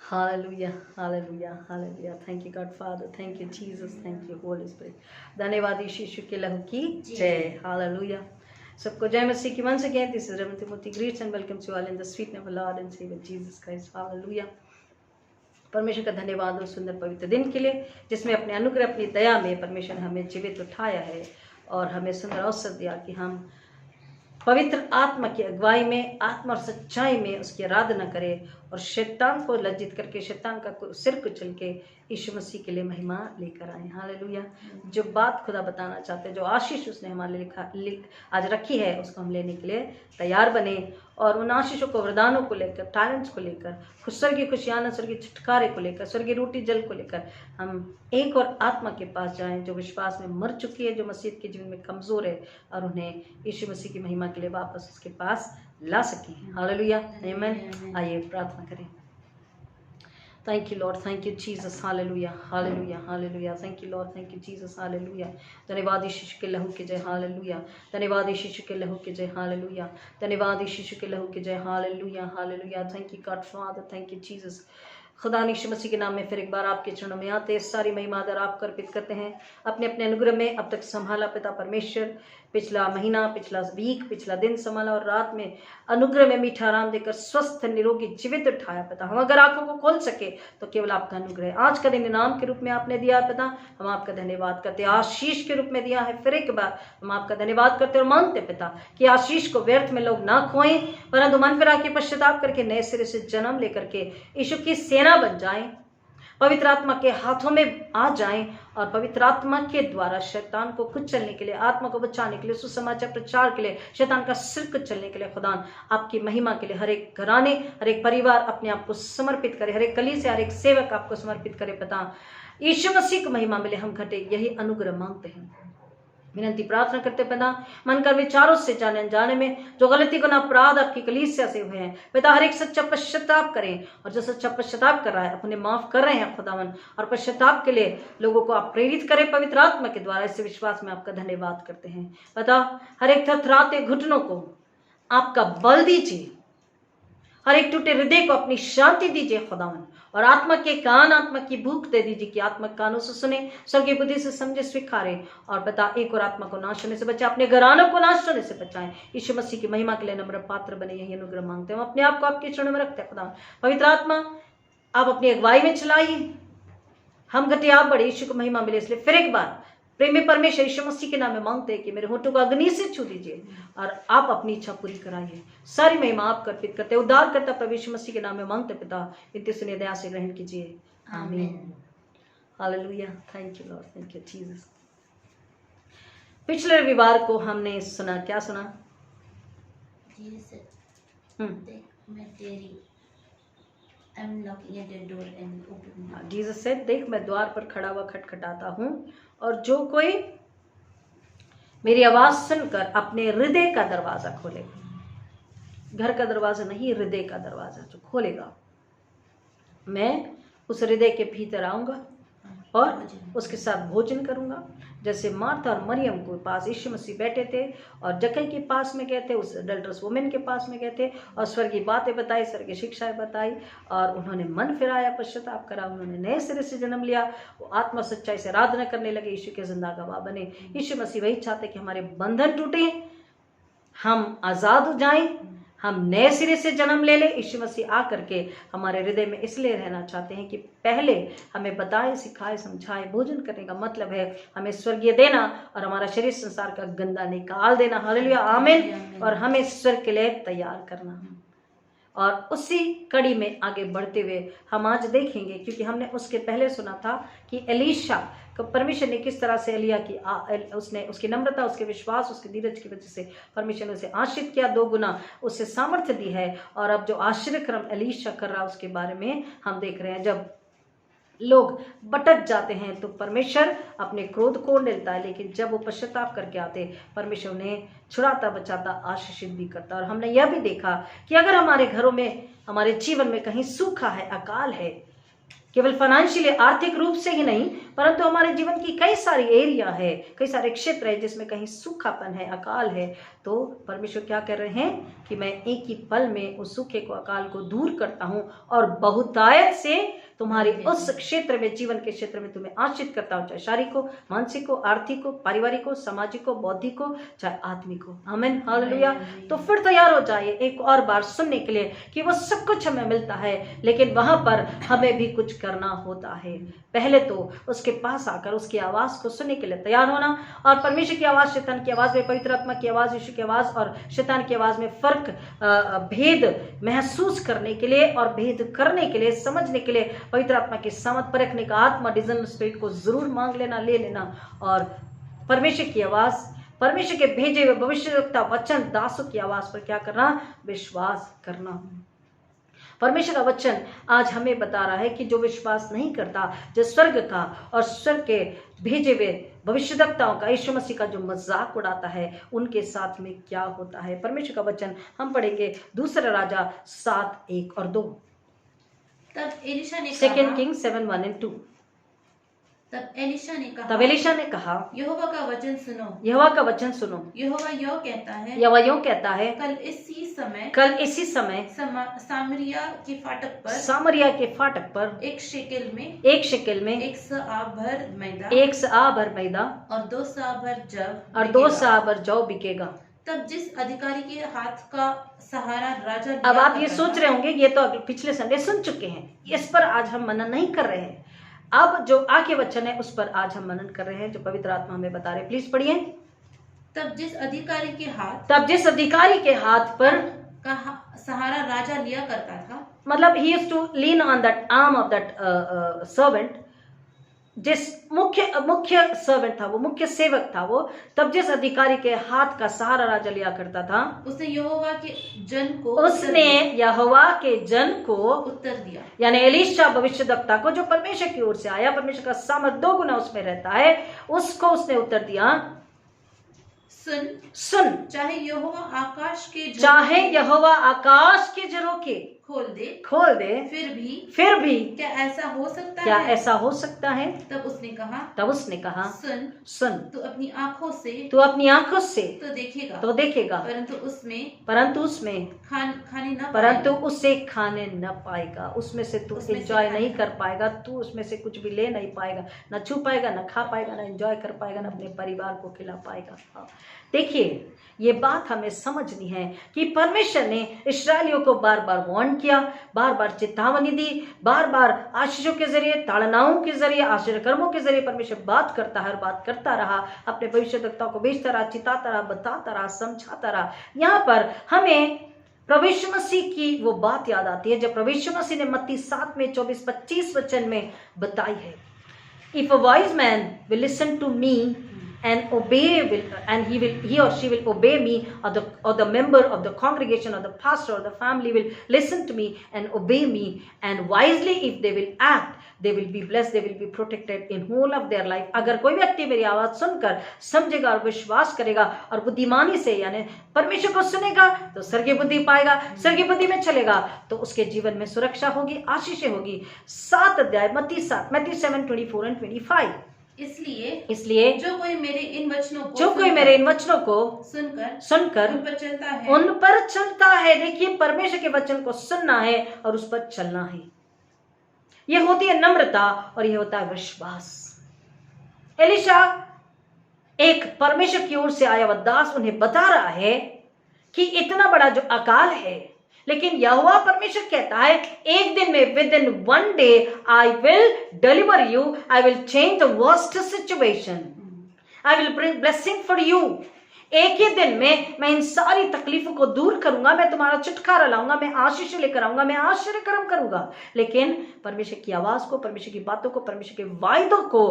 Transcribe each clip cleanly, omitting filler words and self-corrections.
Hallelujah, hallelujah, hallelujah. Thank you God father, thank you Jesus, thank you Holi spirit. धन्यवाद यीशु के लहू की जय। हालेलुया। सबको जय मसीह की। once again this is Reverend Timothy greets and welcomes you all in the sweet name of Lord and Savior Jesus Christ. Hallelujah. परमेश्वर का धन्यवाद उस सुंदर पवित्र दिन के लिए जिसमें अपने अनुग्रह अपनी दया में परमेश्वर ने हमें जीवित उठाया है और हमें सुंदर अवसर दिया कि हम पवित्र आत्मा की अगुवाई में, आत्मा और सच्चाई में उसकी आराधना करें और शैतान को लज्जित करके, शैतान का सिर कुचल के यीशु मसीह के लिए महिमा लेकर आए। हालेलुया। जो बात खुदा बताना चाहते हैं, जो आशीष उसने हमारे लिए आज रखी है, उसको हम लेने के लिए तैयार बने और उन आशीषों को, वरदानों को लेकर, टैलेंट्स को लेकर, स्वर्गीय खुशियाना, स्वर्गीय छुटकारे को लेकर, स्वर्गीय रोटी जल को लेकर हम एक और आत्मा के पास जाएं जो विश्वास में मर चुकी है, जो मसीह के जीवन में कमजोर है, और उन्हें यीशु मसीह की महिमा के लिए वापस उसके पास ला सकें। हालेलुया, आमीन। आइए प्रार्थना करें। Thank you Lord, thank you Jesus. Hallelujah, hallelujah, hallelujah. Thank you Lord, thank you Jesus. Hallelujah. धन्यवाद यीशु के लहू के जय। हालेलुया। धन्यवाद यीशु के लहू के जय। हालेलुया। धन्यवाद यीशु के लहू के जय। Hallelujah, hallelujah. Thank you God father, thank you Jesus. खुदा यीशु मसीह के नाम में फिर एक बार आपके चरणों में आते, सारी महिमा आदर आपको अर्पित करते हैं। अपने अपने अनुग्रह में अब तक संभाला पिता परमेश्वर, पिछला महीना, पिछला वीक, पिछला दिन संभाला और रात में अनुग्रह में मीठा आराम देकर स्वस्थ निरोगी जीवित उठाया पिता। हम अगर आंखों को खोल सके तो केवल आपका अनुग्रह। आज का दिन इनाम के रूप में आपने दिया पिता, हम आपका धन्यवाद करते। आशीष के रूप में दिया है, फिर एक बार हम आपका धन्यवाद करते और मांगते पिता कि आशीष को व्यर्थ में लोग ना खोएं, परंतु मन फिरा के पश्चाताप करके नए सिरे से जन्म लेकर के यीशु की सेना बन जाएं, पवित्र आत्मा के हाथों में आ जाएं और पवित्र आत्मा के द्वारा शैतान को कुचलने के लिए, आत्मा को बचाने के लिए, सुसमाचार प्रचार के लिए, शैतान का सिर कुचलने के लिए खुदान आपकी महिमा के लिए हर एक घराने, हर एक परिवार अपने आप को समर्पित करे, हर एक कलीसिया, हर एक सेवक आपको समर्पित करे पिता। यीशु मसीह को महिमा मिले, हम घटे यही अनुग्रह मांगते हैं, विनती प्रार्थना करते पिता। मन कर विचारों से जाने अनजाने में जो गलती गुनाह अपराध आपकी कलीसिया से हुए हैं पिता, हर एक सच्चा पश्चाताप करें, और जो सच्चा पश्चाताप कर रहा है अपने माफ कर रहे हैं खुदावन, और पश्चाताप के लिए लोगों को आप प्रेरित करें पवित्र आत्मा के द्वारा। इस विश्वास में आपका धन्यवाद करते हैं पिता। हर एक थरथराते घुटनों को आपका बल दीजिए, हर एक टूटे हृदय को अपनी शांति दीजिए खुदावन, और आत्मा के कान, आत्मा की भूख दे दीजिए कि आत्मा कानों से सुने, स्वर्गीय बुद्धि से समझे, स्वीकारे, और बता एक और आत्मा को नाश होने से बचाए, अपने घरानों को नाश होने से बचाएं। यीशु मसीह की महिमा के लिए नम्र पात्र बने, यही अनुग्रह मांगते हैं। हम अपने आप को आपके चरणों में रखते हैं खुदा। पवित्र आत्मा आप अपनी अगुवाई में चलाइए, हम घटे आप बड़े, यीशु को महिमा मिले। इसलिए फिर एक बार प्रेमी परमेश्वर यीशु मसीह के नाम में मांगते हैं कि मेरे होठों को अग्नि से छू दीजिए और आप अपनी इच्छा पूरी कराइए। सारी महिमा आप अर्पित करते, उद्धार करता प्रभु यीशु मसीह के नाम में मांगते पिता, इतने सुनिए दया से ग्रहण कीजिए, आमीन। Hallelujah, thank you Lord, thank you Jesus. पिछले रविवार को हमने सुना, क्या सुना? जीसस से देख मैं द्वार पर खड़ा हुआ खटखटाता हूँ, और जो कोई मेरी आवाज सुनकर अपने हृदय का दरवाजा खोलेगा, घर का दरवाजा नहीं, हृदय का दरवाजा जो खोलेगा, मैं उस हृदय के भीतर आऊंगा और उसके साथ भोजन करूंगा। जैसे मार्था और मरियम के पास यीशु मसीह बैठे थे और जक्कई के पास में गए थे, उस अडल्टरस वुमेन के पास में गए थे और स्वर्गीय बातें बताई, स्वर्गीय शिक्षाएं बताई, और उन्होंने मन फिराया, पश्चाताप करा, उन्होंने नए सिरे से जन्म लिया, वो आत्मा सच्चाई से आराधना करने लगे, यीशु के जिंदा गवाह बने। यीशु मसीह वही चाहते कि हमारे बंधन टूटे, हम आजाद हो जाएं, हम नए सिरे से जन्म ले ले। यीशु मसीह आकर के हमारे हृदय में इसलिए रहना चाहते हैं कि पहले हमें बताए, सिखाए, समझाए। भोजन करने का मतलब है हमें स्वर्गीय देना और हमारा शरीर संसार का गंदा निकाल देना। हालेलुया, आमीन। और हमें स्वर्ग के लिए तैयार करना। और उसी कड़ी में आगे बढ़ते हुए हम आज देखेंगे, क्योंकि हमने उसके पहले सुना था कि एलीशा को परमेश्वर ने किस तरह से एलिया की उसने उसकी नम्रता, उसके विश्वास, उसके धीरज की वजह से परमेश्वर ने उसे आशीष किया, 2 गुना उससे सामर्थ्य दी है। और अब जो आश्चर्यक्रम एलीशा कर रहा है उसके बारे में हम देख रहे हैं। जब लोग भटक जाते हैं तो परमेश्वर अपने क्रोध को निलता है, लेकिन जब वो पश्चाताप करके आते परमेश्वर उन्हें छुड़ाता, बचाता, आशीषित भी करता। और हमने यह भी देखा कि अगर हमारे घरों में, हमारे जीवन में कहीं सूखा है, अकाल है, केवल फाइनेंशियली आर्थिक रूप से ही नहीं, परंतु हमारे जीवन की कई सारी एरिया है, कई सारे क्षेत्र है जिसमें कहीं सूखापन है, अकाल है। तो परमेश्वर क्या कर रहे हैं कि मैं एक ही पल में उस सूखे को, अकाल को दूर करता हूं और बहुतायत से तुम्हारे उस क्षेत्र में, जीवन के क्षेत्र में तुम्हें आश्रित करता हूं, चाहे शारीरिक हो, मानसिक हो, आर्थिक हो, पारिवारिक हो, सामाजिक हो, बौद्धिक हो, चाहे आत्मिक हो। आमीन, हालेलुया। तो फिर तैयार हो जाइए एक और बार सुनने के लिए कि वो सब कुछ हमें मिलता है, लेकिन वहां पर हमें भी कुछ करना होता है। पहले तो उसके पास आकर उसकी आवाज को सुनने के लिए तैयार होना, और परमेश्वर की आवाज, शैतान की आवाज में, पवित्र आत्मा की आवाज, यीशु की आवाज और शैतान की आवाज में फर्क, भेद महसूस करने के लिए और भेद करने के लिए, समझने के लिए पवित्र आत्मा की सामर्थ परखने का आत्मा, डिजाइनर स्पिरिट को जरूर मांग लेना, ले लेना, और परमेश्वर की आवाज, परमेश्वर के भेजे हुए भविष्यवक्ता वचन दासों की आवाज पर क्या करना, विश्वास करना। परमेश्वर का वचन आज हमें बता रहा है कि जो विश्वास नहीं करता, जो स्वर्ग का और स्वर्ग के भेजे हुए भविष्यवक्ताओं का, यीशु मसीह का जो मजाक उड़ाता है, उनके साथ में क्या होता है। परमेश्वर का वचन हम पढ़ेंगे दूसरा राजा 7:1 और 2। तब एलिशा ने 2 Kings 7:1-2। तब एलिशा ने कहा, यहोवा का वचन सुनो, यहोवा यूं कहता है, यहोवा यूं कहता है, कल इसी समय सामरिया के फाटक पर एक शेकेल में 100 सआ भर मैदा और 2 सआ भर जौ बिकेगा। तब जिस अधिकारी के हाथ का सहारा राजा लिया, अब आप ये सोच रहे होंगे, ये तो पिछले संडे सुन चुके हैं, इस पर आज हम मनन नहीं कर रहे हैं। अब जो आगे वचन है उस पर आज हम मनन कर रहे हैं, जो पवित्र आत्मा हमें बता रहे हैं। प्लीज पढ़िए। तब जिस अधिकारी के हाथ पर का सहारा राजा लिया करता था, मतलब he used to lean on that arm of that servant, जिस मुख्य सर्वेंट था, वो मुख्य सेवक था वो, तब जिस अधिकारी के हाथ का सहारा राजा लिया करता था, उसने यहोवा के जन को उत्तर दिया, यानी एलीशा भविष्यद्वक्ता को, जो परमेश्वर की ओर से आया, परमेश्वर का सामर्थ 2 गुना उसमें रहता है, उसको उसने उत्तर दिया, सुन, चाहे यहोवा आकाश के झरोखे खोल दे, फिर भी क्या ऐसा हो सकता है? तब उसने कहा, सुन, तू अपनी आंखों से तो देखेगा, परंतु उसे खाने न पाएगा, उसमें से तू एंजॉय नहीं कर पाएगा, तू उसमें से कुछ भी ले नहीं पाएगा, न छू पाएगा, न खा पाएगा, न एंजॉय कर पाएगा, न अपने परिवार को खिला पाएगा। देखिए, ये बात हमें समझनी है कि परमेश्वर ने इस्राएलियों को बार बार वार्न किया, बार बार चेतावनी दी, बार बार आशीषों के जरिए, ताड़नाओं के जरिए, आश्चर्य कर्मों के जरिए परमेश्वर बात करता है और बात करता रहा, अपने भविष्यद्वक्ताओं को भेजता रहा, चिताता रहा, बताता रहा, समझाता रहा। यहाँ पर हमें प्रभु यीशु मसीह की वो बात याद आती है जब प्रभु यीशु मसीह ने मत्ती 7 में 24-25 वचन में बताई है, if a wise man will listen to me and he or she will obey me, or the member of the congregation or the pastor or the family will listen to me and obey me, and wisely if they will act, they will be blessed, they will be protected in whole of their life। अगर कोई व्यक्ति मेरी आवाज सुनकर समझेगा और विश्वास करेगा और बुद्धिमानी से, यानी परमेश्वर को सुनेगा, तो स्वर्गीय बुद्धि पाएगा, स्वर्गीय बुद्धि में चलेगा, तो उसके जीवन में सुरक्षा होगी, आशीष होगी। 7 अध्याय मत्ती 7:24-25। इसलिए जो कोई मेरे इन वचनों को सुनकर उन पर चलता है। देखिए, परमेश्वर के वचन को सुनना है और उस पर चलना है। यह होती है नम्रता और यह होता है विश्वास। एलीशा एक परमेश्वर की ओर से आया हुआ दास उन्हें बता रहा है कि इतना बड़ा जो अकाल है, लेकिन यहोवा परमेश्वर कहता है एक दिन में, with in 1 day I will deliver you, I will change the worst situation, I will bring blessing for you. एक ही दिन में मैं इन सारी तकलीफों को दूर करूंगा, मैं तुम्हारा छुटकारा लाऊंगा, मैं आशीष लेकर आऊंगा, मैं आश्चर्य कर्म करूंगा। लेकिन परमेश्वर की आवाज को, परमेश्वर की बातों को, परमेश्वर के वायदों को,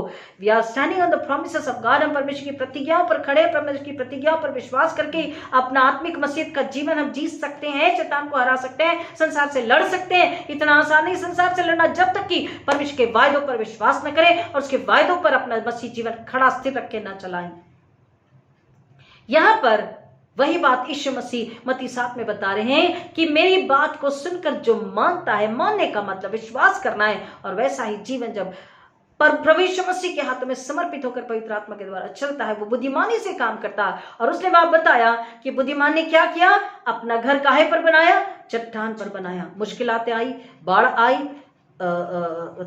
we are standing on the promises of God, हम परमेश्वर की प्रतिज्ञाओं पर खड़े, परमेश्वर की प्रतिज्ञाओं पर विश्वास करके अपना आत्मिक मसीहत का जीवन हम जी सकते हैं, शैतान को हरा सकते हैं, संसार से लड़ सकते हैं। इतना आसान नहीं संसार से लड़ना जब तक कि परमेश्वर के वायदों पर विश्वास न करें और उसके वायदों पर अपना मसीह जीवन खड़ा स्थिर रख के न चलाएं। यहां पर वही बात यीशु मसीह मत्ती 7 में बता रहे हैं कि मेरी बात को सुनकर जो मानता है, मानने का मतलब विश्वास करना है, और वैसा ही जीवन जब पर प्रभु यीशु मसीह के हाथों में समर्पित होकर पवित्र आत्मा के द्वारा चलता है, वो बुद्धिमानी से काम करता है। और उसने बात बताया कि बुद्धिमान ने क्या किया, अपना घर काहे पर बनाया, चट्टान पर बनाया। मुश्किलातें आई, बाढ़ आई,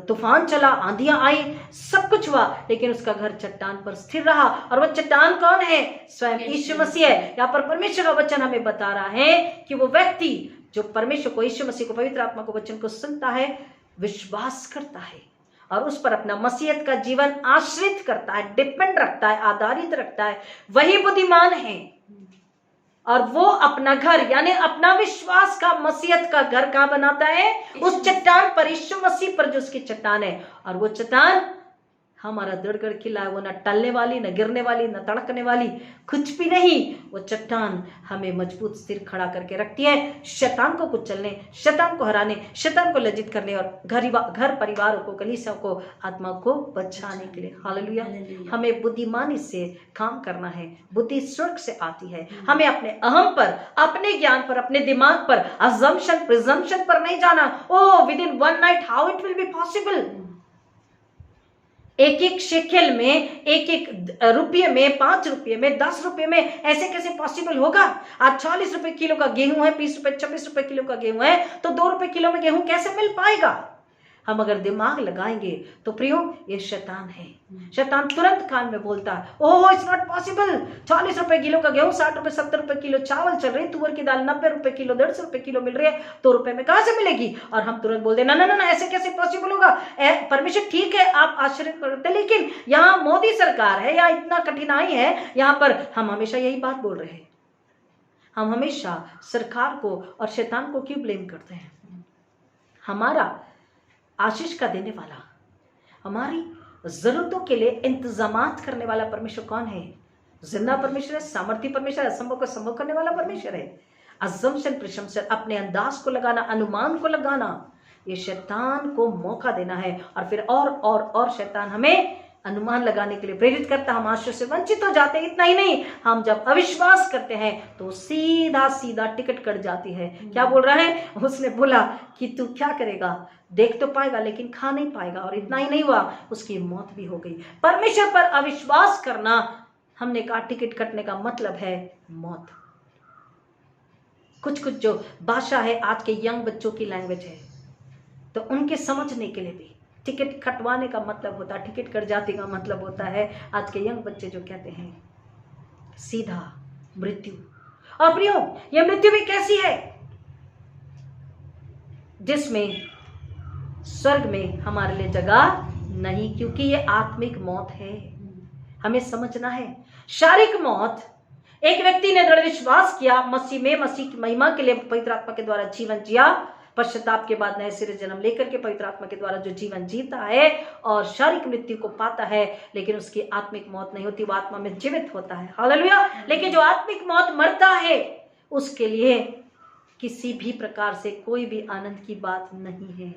तूफान चला, आंधियां आई, सब कुछ हुआ, लेकिन उसका घर चट्टान पर स्थिर रहा। और वह चट्टान कौन है, स्वयं यीशु मसीह है। यहाँ पर परमेश्वर का वचन हमें बता रहा है कि वो व्यक्ति जो परमेश्वर को, यीशु मसीह को, पवित्र आत्मा को, वचन को सुनता है, विश्वास करता है और उस पर अपना मसीहत का जीवन आश्रित करता है, डिपेंड रखता है, आधारित रखता है, वही बुद्धिमान है। और वो अपना घर यानी अपना विश्वास का, मसीहत का घर कहां बनाता है, उस चट्टान पर, यीशु मसीह पर जो उसकी चट्टान है। और वो चट्टान हमारा दृढ़ किला है, वो न टलने वाली, न गिरने वाली, न तड़कने वाली, कुछ भी नहीं। वो चट्टान हमें मजबूत स्थिर खड़ा करके रखती है, शैतान को कुचलने, शैतान को हराने, शैतान को लज्जित करने और घर परिवारों को, कलीसियाओं को, आत्मा को बचाने के लिए। हालेलुया। हमें बुद्धिमानी से काम करना है। बुद्धि स्वर्ग से आती है। हमें अपने अहम पर, अपने ज्ञान पर, अपने दिमाग पर, अजम्पशन प्रिजम्पशन पर नहीं जाना। Oh within one night how it will be possible. एक एक शेकेल में, एक एक रुपये में, 5 रुपये में, 10 रुपये में, ऐसे कैसे पॉसिबल होगा। आज 40 रुपए किलो का गेहूं है, 20 रुपए 26 रुपए किलो का गेहूं है, तो 2 रुपए किलो में गेहूं कैसे मिल पाएगा। हम अगर दिमाग लगाएंगे तो प्रियो, ये शैतान है। शैतान तुरंत कान में बोलता है, ओह इट्स नॉट पॉसिबल। 40 रुपए किलो का गेहूं, 60 रुपए 70 रुपए किलो चावल चल रही, तुअर की दाल 90 रुपए किलो, 150 रुपए किलो मिल रही है, 2 रुपए में कहां से मिलेगी। और हम तुरंत बोल दे, ना ना ना, ऐसे कैसे पॉसिबल होगा। परमेश्वर ठीक है, आप आश्चर्य करते, लेकिन यहाँ मोदी सरकार है, यहाँ इतना कठिनाई है, यहाँ पर हम हमेशा यही बात बोल रहे हैं। हम हमेशा सरकार को और शैतान को क्यों ब्लेम करते हैं। हमारा आशीष का देने वाला, हमारी जरूरतों के लिए इंतजामात करने वाला परमेश्वर कौन है। जिंदा परमेश्वर है, सामर्थी परमेश्वर है, असंभव को संभव करने वाला परमेश्वर है। अजम्पशन प्रिजम्पशन, अपने अंदाज को लगाना, अनुमान को लगाना, ये शैतान को मौका देना है। और फिर और शैतान हमें अनुमान लगाने के लिए प्रेरित करता। हम आशीष से वंचित हो जाते हैं। इतना ही नहीं, हम जब अविश्वास करते हैं तो सीधा सीधा टिकट कट जाती है। क्या बोल रहा है, उसने बोला कि तू क्या करेगा, देख तो पाएगा लेकिन खा नहीं पाएगा। और इतना ही नहीं हुआ, उसकी मौत भी हो गई। परमेश्वर पर अविश्वास करना, हमने कहा टिकट कटने का मतलब है मौत। कुछ जो भाषा है आज के यंग बच्चों की लैंग्वेज है, तो उनके समझने के लिए भी टिकट कटवाने का मतलब होता है, टिकट कट जाती का मतलब होता है, आज के यंग बच्चे जो कहते हैं सीधा मृत्यु। और प्रियो, यह मृत्यु भी कैसी है, जिसमें स्वर्ग में हमारे लिए जगह नहीं, क्योंकि ये आत्मिक मौत है। हमें समझना है, शारीरिक मौत, एक व्यक्ति ने दृढ़ विश्वास किया मसीह में, मसीह की महिमा के लिए पवित्र आत्मा के द्वारा जीवन जिया, पश्चाताप के बाद नए सिरे जन्म लेकर के पवित्र आत्मा के द्वारा जो जीवन जीता है और शारीरिक मृत्यु को पाता है, लेकिन उसकी आत्मिक मौत नहीं होती, वो आत्मा में जीवित होता है। हालेलुया। लेकिन जो आत्मिक मौत मरता है, उसके लिए किसी भी प्रकार से कोई भी आनंद की बात नहीं है।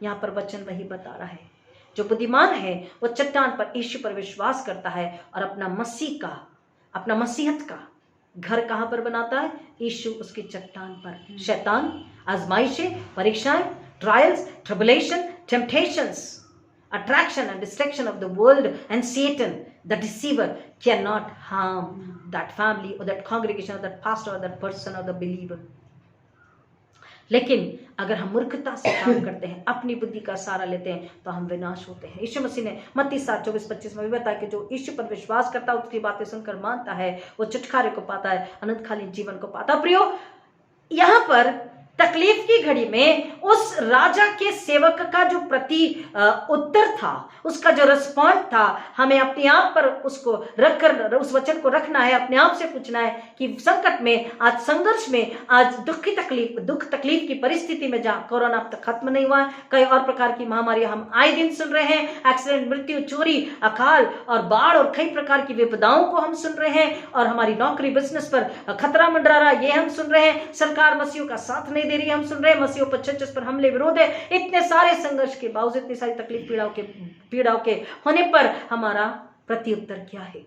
यहाँ पर वचन वही बता रहा है, जो बुद्धिमान है वो चट्टान पर, यीशु पर विश्वास करता है और अपना मसीह का, अपना मसीहत का घर कहां पर बनाता है, यीशु उसकी चट्टान पर। शैतान, आजमाइशें, परीक्षाएं, trials, tribulation, temptations, attraction and distraction of the world and Satan, the deceiver, cannot harm that family or that congregation or that pastor or that person or the believer. लेकिन अगर हम मूर्खता से काम करते हैं, अपनी बुद्धि का सहारा लेते हैं, तो हम विनाश होते हैं। यीशु मसीह ने मत्ती 7:24-25 में भी बताया कि जो यीशु पर विश्वास करता है, उसकी बातें सुनकर मानता है, वो छुटकारे को पाता है, अनंतकालीन जीवन को पाता है। प्रियो, यहाँ पर तकलीफ की घड़ी में उस राजा के सेवक का जो प्रति उत्तर था, उसका जो रिस्पॉन्स था, हमें अपने आप पर उसको रखकर, उस वचन को रखना है, अपने आप से पूछना है कि संकट में, आज संघर्ष में, आज दुख तकलीफ की परिस्थिति में, जहाँ कोरोना अब तक खत्म नहीं हुआ, कई और प्रकार की महामारी हम आए दिन सुन रहे हैं, एक्सीडेंट, मृत्यु, चोरी, अकाल और बाढ़ और कई प्रकार की विपदाओं को हम सुन रहे हैं, और हमारी नौकरी बिजनेस पर खतरा मंडरा रहा, ये हम सुन रहे हैं। सरकार मसीहों का साथ नहीं दे रही, हम सुन रहे हैं, मसीहों पर चर्चस पर हमले विरोध है। इतने सारे संघर्ष के बावजूद, इतनी सारी तकलीफ पीड़ाओं के होने पर हमारा प्रत्युत्तर क्या है।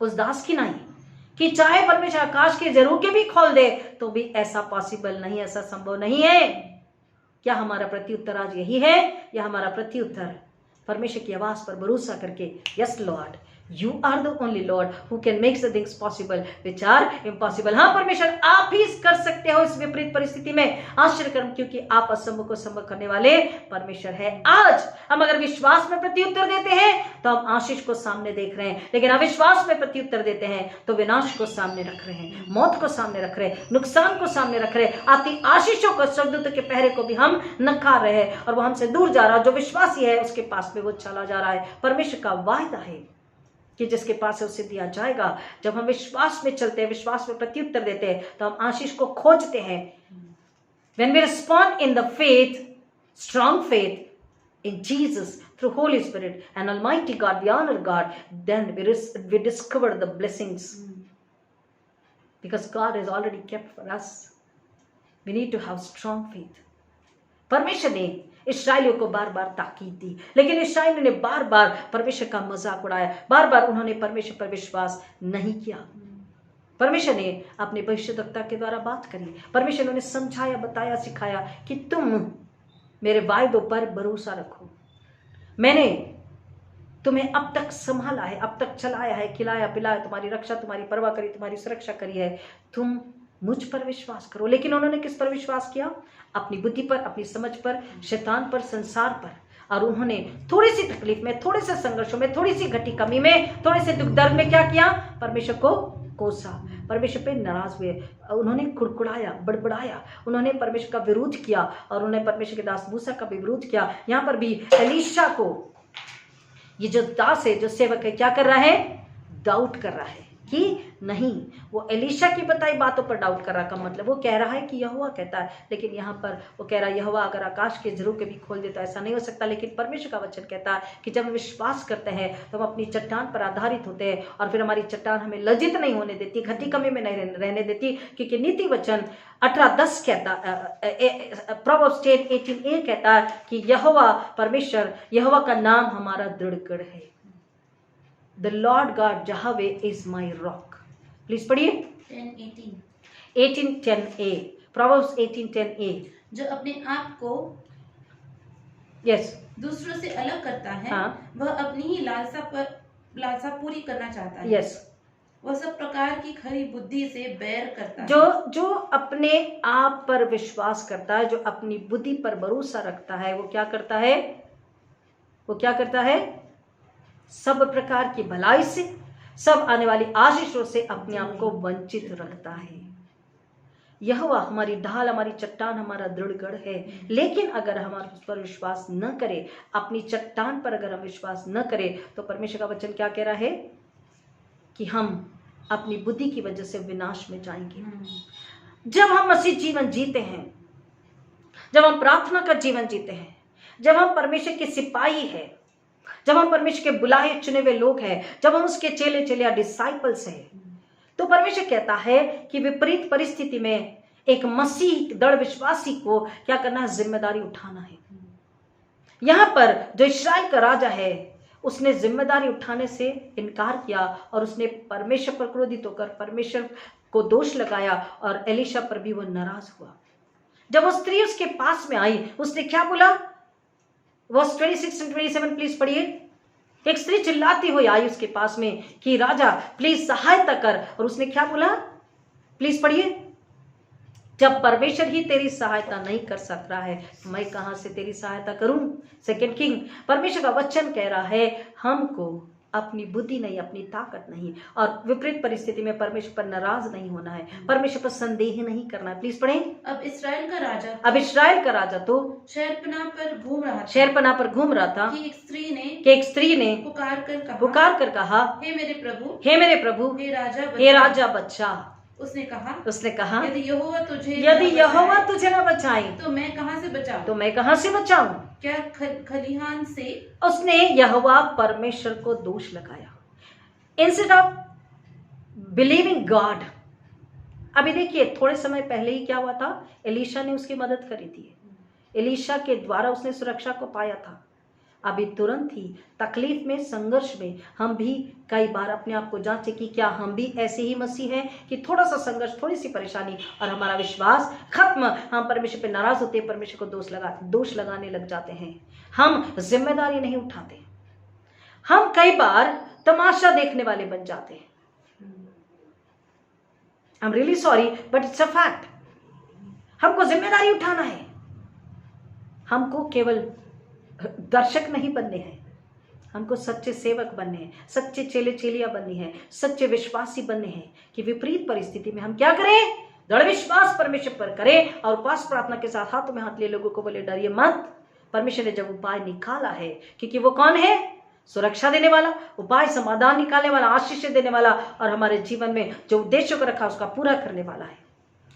उस दास की नहीं, कि चाहे परमेश्वर आकाश के झरोखे भी खोल दे तो भी ऐसा पॉसिबल नहीं, ऐसा संभव नहीं है। क्या हमारा प्रत्युत्तर आज यही है? या हमारा प्रत्युत्तर परमेश्वर की आवाज पर भरोसा करके, yes Lord you are the only Lord who can make the things possible which are impossible. हाँ परमेश्वर, आप ही कर सकते हो इस विपरीत परिस्थिति में आश्चर्यकर्म, क्योंकि आप असंभव को संभव करने वाले परमेश्वर है। आज हम अगर विश्वास में प्रत्युत्तर देते हैं तो हम आशीष को सामने देख रहे हैं, लेकिन अविश्वास में प्रत्युत्तर देते हैं तो विनाश को सामने रख रहे हैं, मौत को सामने रख रहे हैं, नुकसान को सामने रख रहे हैं, आती आशीषों को, स्वर्गदूतों के पहरे को भी हम नकार रहे हैं और वो हमसे दूर जा रहा है। जो विश्वासी है उसके पास में वो चला जा रहा है। परमेश्वर का वायदा है कि जिसके पास है उसे दिया जाएगा। जब हम विश्वास में चलते हैं, विश्वास में प्रत्युत्तर देते हैं तो हम आशीष को खोजते हैं। When we respond in the faith, strong faith in Jesus through Holy Spirit and Almighty God, we honor God, then we discover the blessings because God has already kept for us. We need to have strong faith. परमेश्वर ने इस्राएलियों को बार बार ताकीद दी, लेकिन इस्राएलियों ने बार बार परमेश्वर का मजाक उड़ाया, बार बार उन्होंने परमेश्वर पर विश्वास नहीं किया। परमेश्वर ने अपने भविष्यद्वक्ता के द्वारा बात करी, परमेश्वर ने उन्हें समझाया, बताया, सिखाया कि तुम मेरे वायदों पर भरोसा रखो। मैंने तुम्हें अब तक संभाला है, अब तक चलाया है, खिलाया पिलाया, तुम्हारी रक्षा, तुम्हारी परवाह करी, तुम्हारी सुरक्षा करी है, तुम मुझ पर विश्वास करो। लेकिन उन्होंने किस पर विश्वास किया? अपनी बुद्धि पर, अपनी समझ पर, शैतान पर, संसार पर। और उन्होंने थोड़ी सी तकलीफ में, थोड़े से संघर्षों में, थोड़ी सी घटी कमी में, थोड़े से दुख दर्द में क्या किया? परमेश्वर को कोसा, परमेश्वर पे नाराज हुए, उन्होंने कुड़कुड़ाया, बड़बड़ाया, उन्होंने परमेश्वर का विरोध किया और उन्होंने परमेश्वर के दास मूसा का भी विरोध किया। यहाँ पर भी एलीशा को, ये जो दास है, जो सेवक है, क्या कर रहा है? डाउट कर रहा है कि नहीं, वो एलीशा की बताई बातों पर डाउट कर रहा का मतलब वो कह रहा है कि यहोवा कहता है, लेकिन यहाँ पर वो कह रहा है यहोवा अगर आकाश के झरोखे भी खोल देता, ऐसा नहीं हो सकता। लेकिन परमेश्वर का वचन कहता है कि जब हम विश्वास करते हैं तो हम अपनी चट्टान पर आधारित होते हैं और फिर हमारी चट्टान हमें लज्जित नहीं होने देती, घटी कमी में नहीं रहने देती, क्योंकि नीति वचन 18:10 कहता, प्रोवर्ब्स 10:18 कहता है कि यहोवा परमेश्वर, यहोवा का नाम हमारा दृढ़ गढ़ है। The Lord God Yahweh is my rock. Please पढ़िए 18:10a, Proverbs 18:10a। जो अपने आप को दूसरों से अलग करता है, हाँ, वह अपनी ही लालसा पूरी करना चाहता है। वह सब प्रकार की खरी बुद्धि से बैर करता है। जो अपने आप पर विश्वास करता है, जो अपनी बुद्धि पर भरोसा रखता है, वो क्या करता है? वो क्या करता है? सब प्रकार की भलाई से, सब आने वाली आशीषों से अपने आप को वंचित रखता है। यहोवा हमारी ढाल, हमारी चट्टान, हमारा दृढ़ गढ़ है। लेकिन अगर हम उस पर विश्वास न करें, अपनी चट्टान पर अगर हम विश्वास न करें, तो परमेश्वर का वचन क्या कह रहा है कि हम अपनी बुद्धि की वजह से विनाश में जाएंगे। जब हम मसीह जीवन जीते हैं, जब हम प्रार्थना का जीवन जीते हैं, जब हम परमेश्वर के सिपाही हैं, जब हम परमेश्वर के बुलाए चुने हुए लोग हैं, जब हम उसके चेले चेलिया डिसाइपल्स हैं, तो परमेश्वर कहता है कि विपरीत परिस्थिति में एक मसीह दृढ़ विश्वासी को क्या करना है? जिम्मेदारी उठाना है। यहां पर जो इस्राएल का राजा है, उसने जिम्मेदारी उठाने से इनकार किया और उसने परमेश्वर पर क्रोधित होकर परमेश्वर को दोष लगाया और एलीशा पर भी वो नाराज हुआ। जब वो स्त्री उसके पास में आई, उसने क्या बोला? वर्स 26 और 27 प्लीज पढ़िए। एक स्त्री चिल्लाती हुई आई उसके पास में कि राजा प्लीज सहायता कर, और उसने क्या बोला? प्लीज पढ़िए। जब परमेश्वर ही तेरी सहायता नहीं कर सक रहा है, मैं कहां से तेरी सहायता करूं? सेकंड किंग, परमेश्वर का वचन कह रहा है हमको अपनी बुद्धि नहीं, अपनी ताकत नहीं, और विपरीत परिस्थिति में परमेश्वर पर नाराज नहीं होना है, परमेश्वर पर संदेह नहीं करना है। प्लीज पढ़ें। अब इस्राएल का राजा तो शहरपनाह पर घूम रहा था कि एक स्त्री ने पुकार कर कहा, हे मेरे प्रभु, हे राजा बच्चा। उसने कहा यदि यहोवा तुझे न बचाए तो मैं कहां से बचाऊं? क्या खलिहान से? उसने यहोवा परमेश्वर को दोष लगाया इंस्टेड ऑफ बिलीविंग गॉड। अभी देखिए, थोड़े समय पहले ही क्या हुआ था? एलीशा ने उसकी मदद करी थी, एलीशा के द्वारा उसने सुरक्षा को पाया था। अभी तुरंत ही तकलीफ में, संघर्ष में हम भी कई बार अपने आप को जांचें कि क्या हम भी ऐसे ही मसीह हैं कि थोड़ा सा संघर्ष, थोड़ी सी परेशानी और हमारा विश्वास खत्म, हम परमेश्वर पे नाराज होते हैं, परमेश्वर को दोष लगाने लग जाते हैं, हम जिम्मेदारी नहीं उठाते, हम कई बार तमाशा देखने वाले बन जाते हैं। I am really sorry but it's a fact. हमको जिम्मेदारी उठाना है, हमको केवल दर्शक नहीं बनने हैं, हमको सच्चे सेवक बनने हैं, सच्चे चेले चेलियां बननी है, सच्चे विश्वासी बनने हैं कि विपरीत परिस्थिति में हम क्या करें, दृढ़ विश्वास परमेश्वर पर करें और उपास प्रार्थना के साथ हाथों में हाथ लिए लोगों को बोले डरिए मत। परमेश्वर ने जब उपाय निकाला है, क्योंकि वो कौन है, सुरक्षा देने वाला, उपाय समाधान निकालने वाला, आशीष देने वाला और हमारे जीवन में जो उद्देश्यों को रखा उसका पूरा करने वाला है।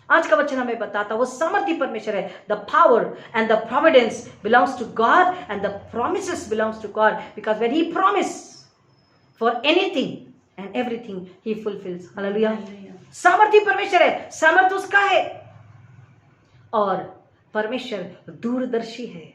आज का वचन हमें बताता वो सामर्थ्य परमेश्वर है। The power and the providence belongs to God and the promises belongs to God, because when he promise for anything and everything he fulfills. Hallelujah. सामर्थ्य परमेश्वर है, सामर्थ्य उसका है और परमेश्वर दूरदर्शी है।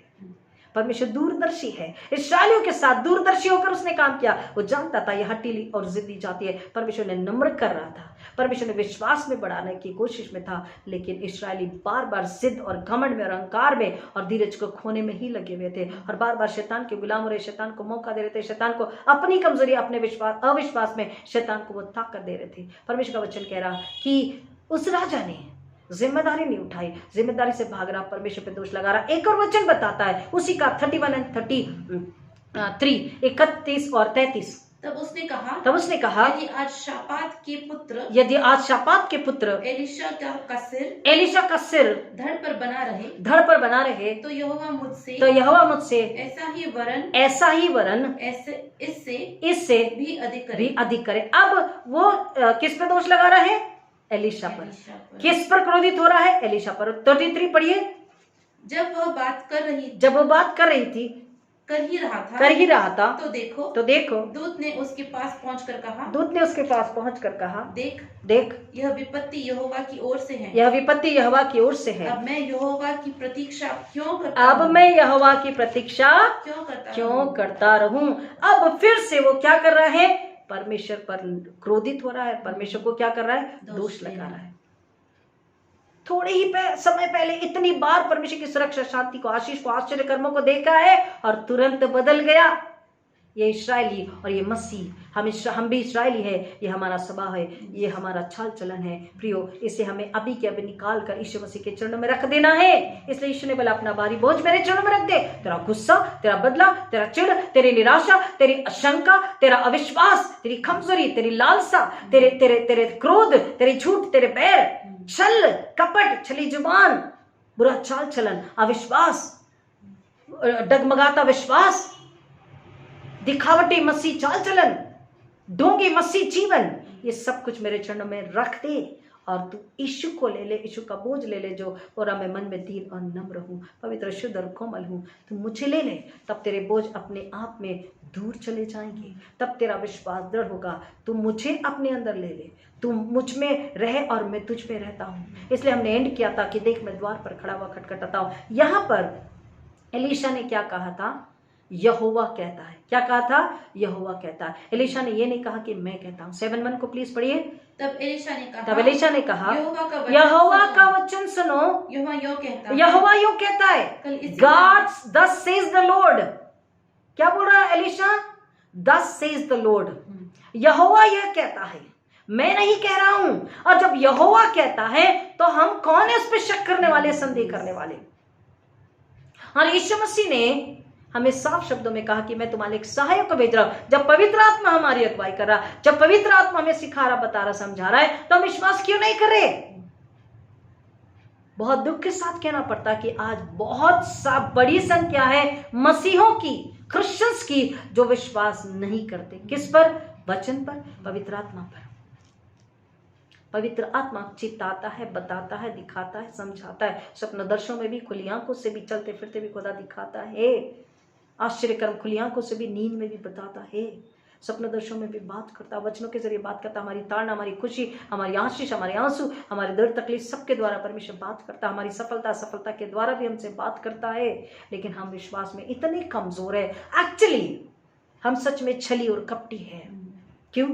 परमेश्वर दूरदर्शी है। इस्राएलियों के साथ दूरदर्शी होकर उसने काम किया। वो जानता था ये हठीली और जिद्दी जाती है। परमेश्वर ने नम्र कर रहा था, परमेश्वर ने विश्वास में बढ़ाने की कोशिश में था, लेकिन इस्राएली बार बार जिद और घमंड में और अहंकार में और धीरज को खोने में ही लगे हुए थे और बार बार शैतान के गुलाम हो रहे, शैतान को मौका दे रहे थे, शैतान को अपनी कमजोरी, अपने अविश्वास में शैतान को वो ताकत दे रहे थे। परमेश्वर का वचन कह रहा कि उस राजा ने जिम्मेदारी नहीं उठाई, जिम्मेदारी से भाग रहा, परमेश्वर पे दोष लगा रहा। एक और वचन बताता है उसी का 31 एंड 33, 31 और 33। तब उसने कहा यदि आज शापात के पुत्र एलीशा का सिर धड़ पर बना रहे तो यहोवा मुझसे ऐसा ही वरन इससे भी अधिक करे। अब वो किस पे दोष लगा रहा है, एलीशा पर। किस पर क्रोधित हो रहा है, एलीशा पर। 33 पढ़िए। जब वो बात कर रही थी, कर ही रहा था तो देखो दूत ने उसके पास पहुंचकर कहा देख यह विपत्ति यहोवा की ओर से है। अब मैं यहोवा की प्रतीक्षा क्यों करता रहूं। अब फिर से वो क्या कर रहा है, परमेश्वर पर क्रोधित हो रहा है, परमेश्वर को क्या कर रहा है, दोष लगा रहा है। थोड़े ही समय पहले इतनी बार परमेश्वर की सुरक्षा, शांति को, आशीष को, आश्चर्य कर्मों को देखा है और तुरंत बदल गया। ये इस्राएली और ये मसीह, हम भी इस्राएली है, ये हमारा स्वभाव है, ये हमारा चाल चलन है। प्रियो, इसे हमें अभी के अभी निकाल कर यीशु मसीह के चरणों में रख देना है। इसलिए यीशु ने बोला अपना भारी बोझ मेरे चरणों में रख दे। तेरा गुस्सा, तेरा बदला, तेरा चिढ़, तेरी निराशा, तेरी आशंका, तेरा अविश्वास, तेरी कमजोरी, तेरी लालसा, तेरे क्रोध, तेरे झूठ, तेरे बैर, छल, कपट, छली जुबान, बुरा चाल चलन, अविश्वास, डगमगाता विश्वास, दिखावटी मसीह चाल चलन, ढोंगी मसीह जीवन, ये सब कुछ मेरे चरणों में रख दे और तू यीशु को ले ले, यीशु का बोझ ले ले जो और मैं मन में दीन और नम्र हूँ, पवित्र, शुद्ध और कोमल हूँ। तू मुझे ले ले, तब तेरे बोझ अपने आप में दूर चले जाएंगे, तब तेरा विश्वास दृढ़ होगा। तू मुझे अपने अंदर ले ले, तू मुझ में रहे और मैं तुझ में रहता हूँ। इसलिए हमने एंड किया था कि देख मैं द्वार पर खड़ा हुआ खटखटाता हूँ। यहाँ पर एलीशा ने क्या कहा था, यहोवा कहता है। क्या कहा था, यहोवा कहता है। एलीशा ने ये नहीं कहा कि मैं कहता हूँ। 7:1 को प्लीज पढ़िए। तब एलीशा ने कहा यहोवा का वचन सुनो, यहोवा यूं कहता है, God thus says the Lord। क्या बोल रहा है Elisha, thus says the Lord। यहोवा यह कहता है, मैं नहीं कह रहा हूं। और जब यहोवा कहता है तो हम कौन है उस पर शक करने वाले, संदेह करने वाले। और यीशु मसीह ने हमें साफ शब्दों में कहा कि मैं तुम्हारे एक सहायक को भेज रहा हूं। जब पवित्र आत्मा हमारी अगुवाई कर रहा, जब पवित्र आत्मा हमें सिखा रहा, बता रहा, समझा रहा है, तो हम विश्वास क्यों नहीं करे। बहुत दुख के साथ कहना पड़ता कि आज बहुत बड़ी संख्या है मसीहों की, क्रिश्चियंस की, जो विश्वास नहीं करते। किस पर, वचन पर, पवित्र आत्मा पर। पवित्र आत्मा चिताता है, बताता है, दिखाता है, समझाता है। स्वप्न दर्शनों में भी, खुली आंखों से भी, चलते फिरते भी खुदा दिखाता है। आश्चर्य कर्म खुली आंखों से भी, नींद में भी बताता है। स्वप्नदर्शों में भी बात करता, वचनों के जरिए बात करता, हमारी ताड़ना, हमारी खुशी, हमारी आशीष, हमारे आंसू, हमारे दर्द तकलीफ सबके द्वारा परमेश्वर बात करता, हमारी सफलता के द्वारा भी हमसे बात करता है। लेकिन हम विश्वास में इतने कमजोर है, एक्चुअली हम सच में छली और कपटी है। क्यों?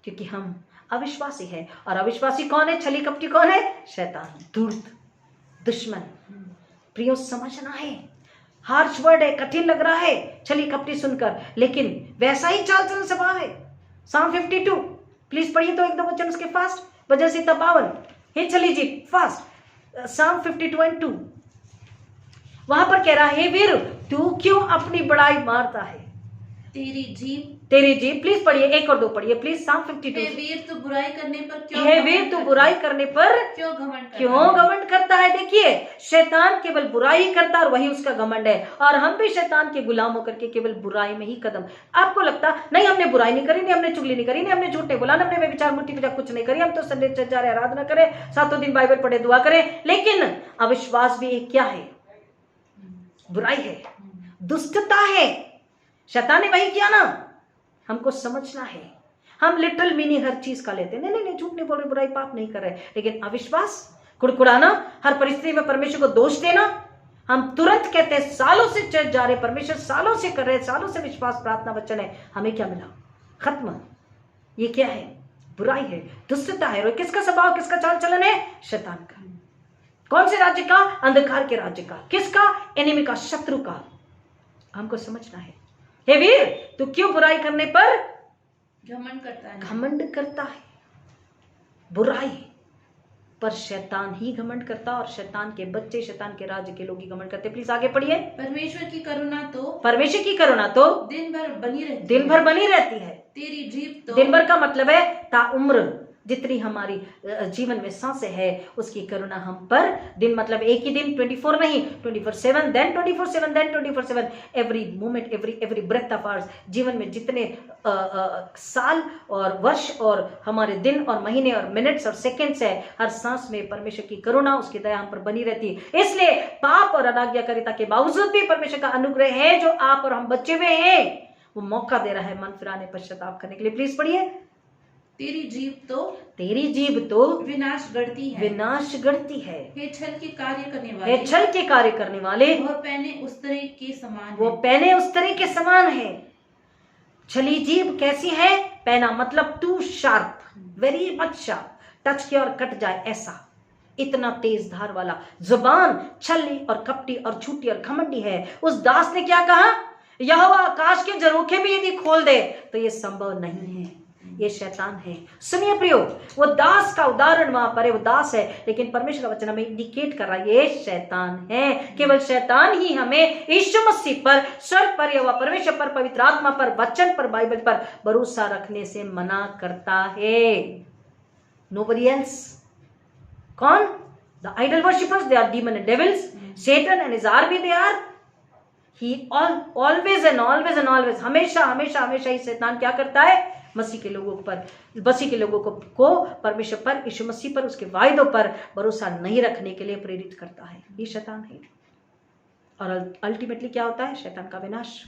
क्योंकि हम अविश्वासी है। और अविश्वासी कौन है? छली कपटी कौन है? शैतान, धूर्त, दुश्मन। प्रियो समझना है, हार्श वर्ड है, कठिन लग रहा है छली कपटी सुनकर, लेकिन वैसा ही चाल चलन स्वभाव है। Psalm 52 प्लीज पढ़िए तो एक दो वचन उसके फास्ट। वजह से 52 हे छली जीप फास्ट। Psalm 52:2 वहां पर कह रहा है, हे वीर तू क्यों अपनी बड़ाई मारता है? तेरी जीभ प्लीज पढ़िए, एक और दो पढ़िए प्लीज। Psalm 52 हे वीर तू बुराई करने पर क्यों घमंड करता है? देखिए, शैतान केवल बुराई करता और वही उसका घमंड है। और हम भी शैतान के गुलाम होकर के केवल बुराई में ही कदम। आपको लगता नहीं हमने बुराई नहीं करी, नहीं हमने चुगली नहीं करी, नहीं हमने झूठ नहीं बोला, हमने व्यभिचार मूर्ति पूजा कुछ नहीं करी, हम तो संडे चर्च जा रहे, आराधना करें, 7 दिन बाइबल पढ़े, दुआ करें। लेकिन अविश्वास भी एक क्या है? बुराई है, दुष्टता है। शैतान ने वही किया ना। हमको समझना है, हम लिटरल मीनिंग हर चीज का लेते हैं। नहीं झूठ नहीं बोल रहे, बुराई पाप नहीं कर रहे। लेकिन अविश्वास, कुड़कुड़ाना, हर परिस्थिति में परमेश्वर को दोष देना, हम तुरंत कहते हैं सालों से चर्च जा रहे, परमेश्वर सालों से कर रहे, सालों से विश्वास प्रार्थना वचन है, हमें क्या मिला? खत्म। ये क्या है? बुराई है, दुष्टता है। और किसका स्वभाव, किसका चाल चलन है? शैतान का। कौन से राज्य का? अंधकार के राज्य का। किसका? एनिमी का, शत्रु का। हमको समझना है। हे वीर तू क्यों बुराई करने पर घमंड करता है? बुराई पर शैतान ही घमंड करता, और शैतान के बच्चे, शैतान के राज्य के लोग ही घमंड करते। प्लीज आगे पढ़िए। परमेश्वर की करुणा तो दिन भर बनी रहती है। तेरी जीभ तो, दिन भर का मतलब है ताउम्र, जितनी हमारी जीवन में सांसें है उसकी करुणा हम पर, दिन मतलब एक ही दिन, 24 नहीं, 24/7, then 24/7, then 24/7, every moment, every breath of ours. जीवन में जितने साल और वर्ष और हमारे दिन और महीने और मिनट्स और सेकंड्स है, हर सांस में परमेश्वर की करुणा, उसकी दया हम पर बनी रहती है। इसलिए पाप और अनाज्ञाकारिता के बावजूद भी परमेश्वर का अनुग्रह है जो आप और हम बचे हुए हैं, वो मौका दे रहा है मन फिराने, पश्चाताप करने के लिए। प्लीज पढ़िए। तेरी जीभ तो विनाश गढ़ती है। हे छल के कार्य करने वाले, वह पैने उस तरह के समान है। छली जीभ कैसी है? पैना मतलब to sharp, very much sharp, touch किया और कट जाए ऐसा, इतना तेज धार वाला। जुबान छली और कपटी और झूठी और घमंडी है। उस दास ने क्या कहा? यहोवा आकाश के झरोखे भी यदि खोल दे तो ये संभव नहीं है, ये शैतान है। सुनिए प्रियो, वो दास का उदाहरण वहां पर है, वो दास है, लेकिन परमेश्वर का वचन हमें इंडिकेट कर रहा है ये शैतान है। केवल शैतान ही हमें यीशु मसीह पर, स्वर्ग पर, यहोवा परमेश्वर पर, पवित्र आत्मा पर, वचन पर, बाइबल पर भरोसा रखने से मना करता है। Nobody else. कौन? The idol worshippers, they are demon and devils, Satan and his army, they are always and always, हमेशा ही शैतान क्या करता है? मसीह के लोगों को परमेश्वर पर, यीशु मसीह पर, उसके वायदों पर भरोसा नहीं रखने के लिए प्रेरित करता है। ये शैतान है। और अल्टीमेटली क्या होता है? शैतान का विनाश।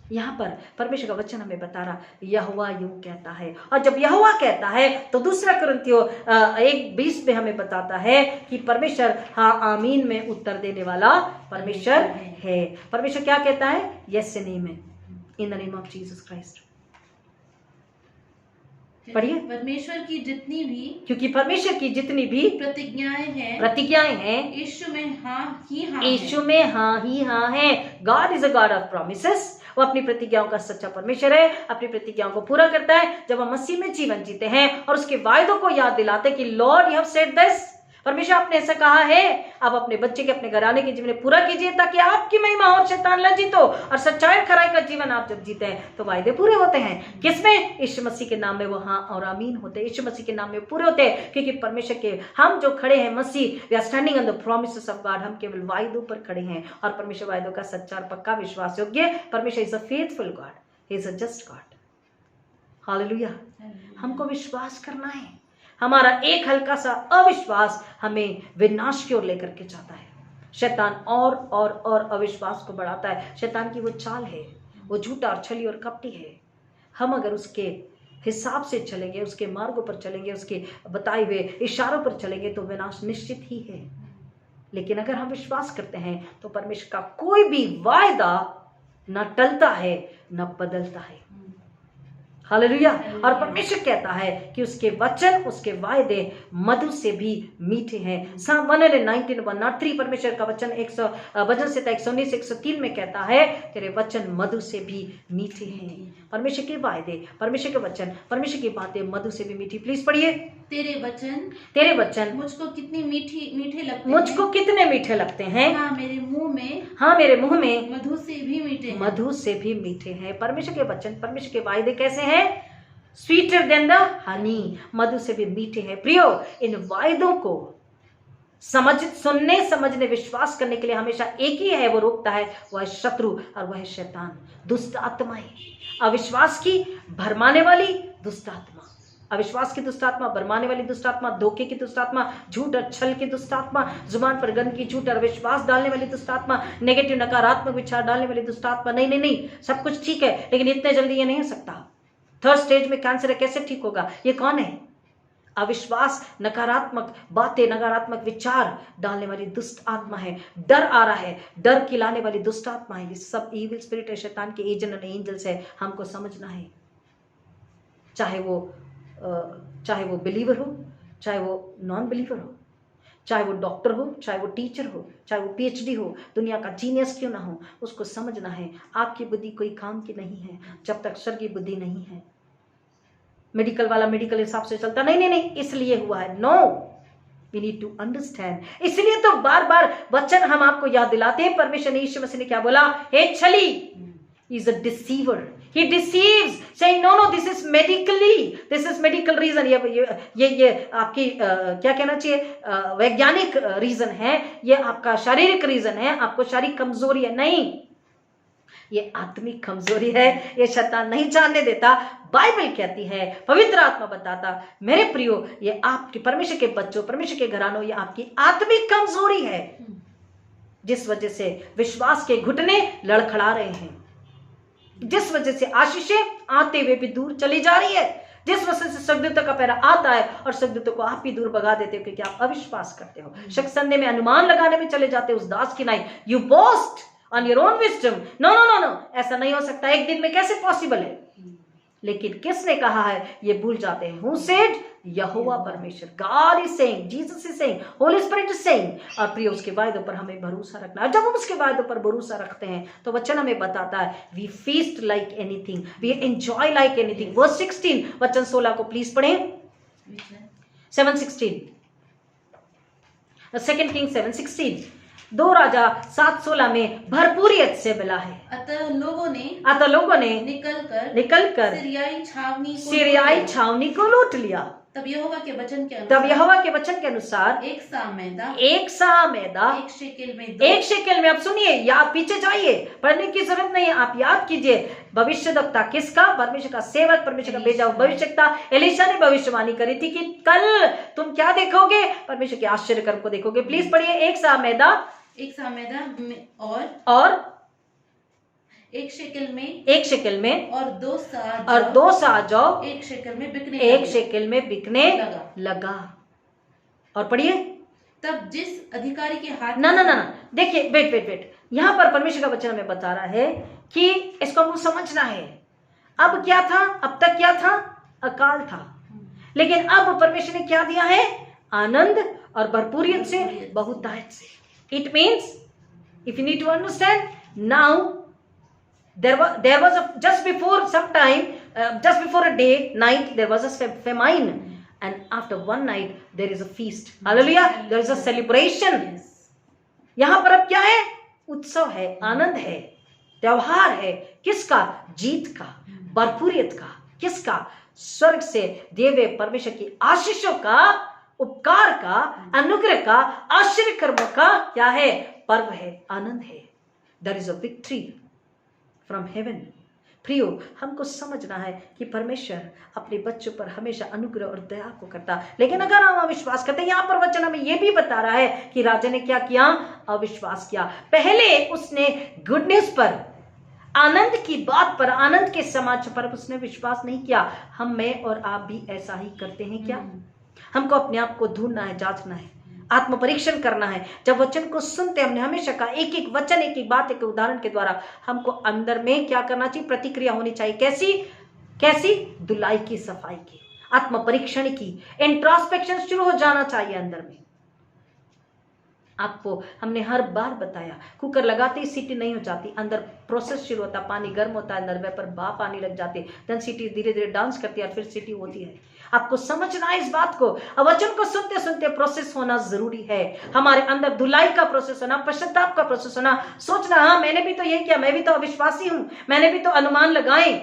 यहाँ पर परमेश्वर का वचन हमें बता रहा, यहोवा यूं कहता है। और जब यहोवा कहता है तो 2 कुरिन्थियों 1:20 में हमें बताता है कि परमेश्वर हाँ आमीन में उत्तर देने वाला परमेश्वर है। परमेश्वर क्या कहता है? यस से नहीं में, इन the name of Jesus Christ. पढ़िए। परमेश्वर की जितनी भी, क्योंकि परमेश्वर की जितनी भी प्रतिज्ञाएं हैं यीशु में हाँ ही हाँ है। God is a God of promises. वो अपनी प्रतिज्ञाओं का सच्चा परमेश्वर है, अपनी प्रतिज्ञाओं को पूरा करता है। जब हम मसीह में जीवन जीते हैं और उसके वायदों को याद दिलाते कि Lord you have said this, परमेश्वर आपने ऐसा कहा है, आप अपने बच्चे के, अपने घराने के जीवन पूरा कीजिए ताकि आपकी महिमा और शैतान लज्जित हो। और सच्चाई और खराई का जीवन आप जब जीते हैं तो वायदे पूरे होते हैं। किसमें? यीशु मसीह के नाम में वो हाँ और आमीन होते हैं। यीशु मसीह के नाम में पूरे होते हैं, क्योंकि परमेश्वर के हम जो खड़े हैं मसीह, we are standing on the promises of God. हम केवल वायदों पर खड़े हैं और परमेश्वर वायदों का सच्चा और पक्का विश्वास योग्य। परमेश्वर is a faithful God, he is a just God. Hallelujah. हमको विश्वास करना है। हमारा एक हल्का सा अविश्वास हमें विनाश की ओर लेकर के जाता है। शैतान और अविश्वास को बढ़ाता है। शैतान की वो चाल है, वो झूठा और छली और कपटी है। हम अगर उसके हिसाब से चलेंगे, उसके मार्गों पर चलेंगे, उसके बताए हुए इशारों पर चलेंगे तो विनाश निश्चित ही है। लेकिन अगर हम विश्वास करते हैं तो परमेश्वर का कोई भी वायदा न टलता है न बदलता है। हालेलुया। और परमेश्वर कहता है कि उसके वचन, उसके वायदे मधु से भी मीठे हैं। Psalm 119:103 परमेश्वर का वचन 100 भजन संहिता 119 103 में कहता है, तेरे वचन मधु से भी मीठे हैं। परमेश्वर के वायदे, परमेश्वर के वचन, परमेश्वर की बातें मधु से भी मीठी। प्लीज पढ़िए। तेरे वचन मुझको कितने मीठे लगते हैं। हाँ, मेरे मुंह में मधु से भी मीठे हैं। परमेश्वर के वचन, परमेश्वर के वायदे कैसे हैं? स्वीटर देन द हनी, मधु से भी मीठे हैं। प्रियो, इन वायदों को सुनने, समझने, विश्वास करने के लिए हमेशा एक ही है, वो रोकता है, वह है शत्रु और वह है शैतान, दुष्ट आत्माएं, अविश्वास की भरमाने वाली दुष्ट आत्मा, अविश्वास की दुष्ट आत्मा, भरमाने वाली दुष्ट आत्मा, धोखे की दुष्ट आत्मा, झूठ और छल की दुष्ट आत्मा, जुबान पर गंदगी, झूठ और विश्वास डालने वाली दुष्ट आत्मा, नेगेटिव नकारात्मक विचार डालने वाली दुष्ट आत्मा। नहीं, सब कुछ ठीक है, लेकिन इतने जल्दी ये नहीं हो सकता। 3rd स्टेज में कैंसर है, कैसे ठीक होगा? ये कौन है? अविश्वास, नकारात्मक बातें, नकारात्मक विचार डालने वाली दुष्ट आत्मा है। डर आ रहा है, डर खिलाने वाली दुष्ट आत्मा है। ये सब इविल स्पिरिट है, शैतान के एजेंट और एंजल्स है। हमको समझना है, चाहे वो बिलीवर हो, चाहे वो नॉन बिलीवर हो, चाहे वो डॉक्टर हो, चाहे वो टीचर हो, चाहे वो PhD हो, दुनिया का जीनियस क्यों ना हो, उसको समझना है आपकी बुद्धि कोई काम की नहीं है जब तक स्वर्गीय बुद्धि नहीं है। मेडिकल वाला मेडिकल हिसाब से चलता, नहीं, इसलिए हुआ है। No, we need to understand. इसलिए तो बार बार वचन हम आपको याद दिलाते हैं। परमेश्वर ने, यीशु मसीह ने क्या बोला? हे छली, is a deceiver, he deceives saying no, this is medical reason। ये आपकी क्या कहना चाहिए, वैज्ञानिक रीजन है, ये आपका शारीरिक रीजन है, आपको शारीरिक कमजोरी है। नहीं, ये आत्मिक कमजोरी है, ये शैतान नहीं जानने देता। बाइबल कहती है, पवित्र आत्मा बताता, मेरे प्रियो, ये आपके परमेश्वर के बच्चों, परमेश्वर के घरानों, ये आपकी आत्मिक कमजोरी है, जिस वजह से विश्वास के घुटने लड़खड़ा रहे हैं, जिस वजह से आशीषें आते हुए भी दूर चली जा रही है, जिस वजह से स्वर्गदूतों का पैरा आता है और स्वर्गदूतों को आप ही दूर भगा देते हो, क्योंकि आप अविश्वास करते हो। शक संदेह में अनुमान लगाने में चले जाते हो, उस दास की नाई। You boast on your own wisdom. No, ऐसा नहीं हो सकता, एक दिन में कैसे पॉसिबल है? लेकिन किसने कहा है ये भूल जाते हैं। Who said? यहोवा परमेश्वर, God is saying, Jesus is saying, holy spirit is saying. और प्रिय, उसके वायदों पर हमें भरोसा रखना है। जब हम उसके वायदों पर भरोसा रखते हैं तो वचन हमें बताता है, we feast like anything, we enjoy like anything. Verse 16, वचन 16 को प्लीज पढ़ें। 7:16, 2 किंग 7:16। 2 राजा 7:16 में भरपूरियत से मिला है। अतः लोगों ने निकलकर सीरियाई छावनी को लूट लिया। तब यहोवा के वचन के अनुसार एक सा मैदा 1 शेकेल में। अब सुनिए, या पीछे जाइए, पढ़ने की जरूरत नहीं है, आप याद कीजिए। भविष्यद्वक्ता किसका? परमेश्वर का सेवक, परमेश्वर का भेजा हुआ भविष्यद्वक्ता एलीशा ने भविष्यवाणी करी थी कि कल तुम क्या देखोगे? परमेश्वर के आश्चर्य कर्म को देखोगे। प्लीज पढ़िए। 1 सा मैदा और 1 शेकेल में और 2 सा जौ 1 शेकेल में बिकने लगा। और पढ़िए। तब जिस अधिकारी के हाथ ना देखिए, वेट, यहाँ पर परमेश्वर का वचन हमें बता रहा है कि इसको हमको समझना है। अब क्या था? अब तक क्या था? अकाल था, लेकिन अब परमेश्वर ने क्या दिया है? आनंद और भरपूरियत से, बहुतायत से। It means, if you need to understand, now there was just before some time, just before a day, night, there was a famine, and after one night there is a feast. Hallelujah! There is a celebration. यहाँ पर अब क्या है? उत्सव है, आनंद है, त्योहार है। किसका? जीत का, भरपूरियत का। किसका? स्वर्ग से दिए हुए परमेश्वर की आशीषों का, उपकार का, अनुग्रह का, आश्चर्य कर्मों का क्या है? पर्व है, आनंद है। There is a victory from heaven. प्रियो, हमको समझना है कि परमेश्वर अपने बच्चों पर हमेशा अनुग्रह और दया को करता। लेकिन अगर हम अविश्वास करते हैं, यहाँ पर वचन हमें यह भी बता रहा है कि राजा ने क्या किया? अविश्वास किया। पहले उसने गुड न्यूज पर आनंद की बात पर, आनंद के समाचार पर उसने विश्वास नहीं किया। मैं और आप भी ऐसा ही करते हैं क्या? हमको अपने आप को ढूंढना है, जांचना है, आत्म परीक्षण करना है। जब वचन को सुनते, हमने हमेशा कहा एक एक वचन, एक एक बात, एक उदाहरण के द्वारा हमको अंदर में क्या करना चाहिए? प्रतिक्रिया होनी चाहिए। कैसी? कैसी? धुलाई की, सफाई की, आत्म परीक्षण की, इंट्रोस्पेक्शन शुरू हो जाना चाहिए अंदर में। आपको हमने हर बार बताया, कुकर लगाते ही सीटी नहीं हो जाती, अंदर प्रोसेस शुरू होता, पानी गर्म होता है, अंदर वेपर भाप आने लग जाती है, देन सीटी धीरे धीरे डांस करती है और फिर सीटी होती है। आपको समझना है इस बात को। वचन को सुनते सुनते प्रोसेस होना जरूरी है। हमारे अंदर धुलाई का प्रोसेस होना, पश्चाताप का प्रोसेस होना, सोचना हाँ मैंने भी तो यही किया, मैं भी तो अविश्वासी हूं, मैंने भी तो अनुमान लगाए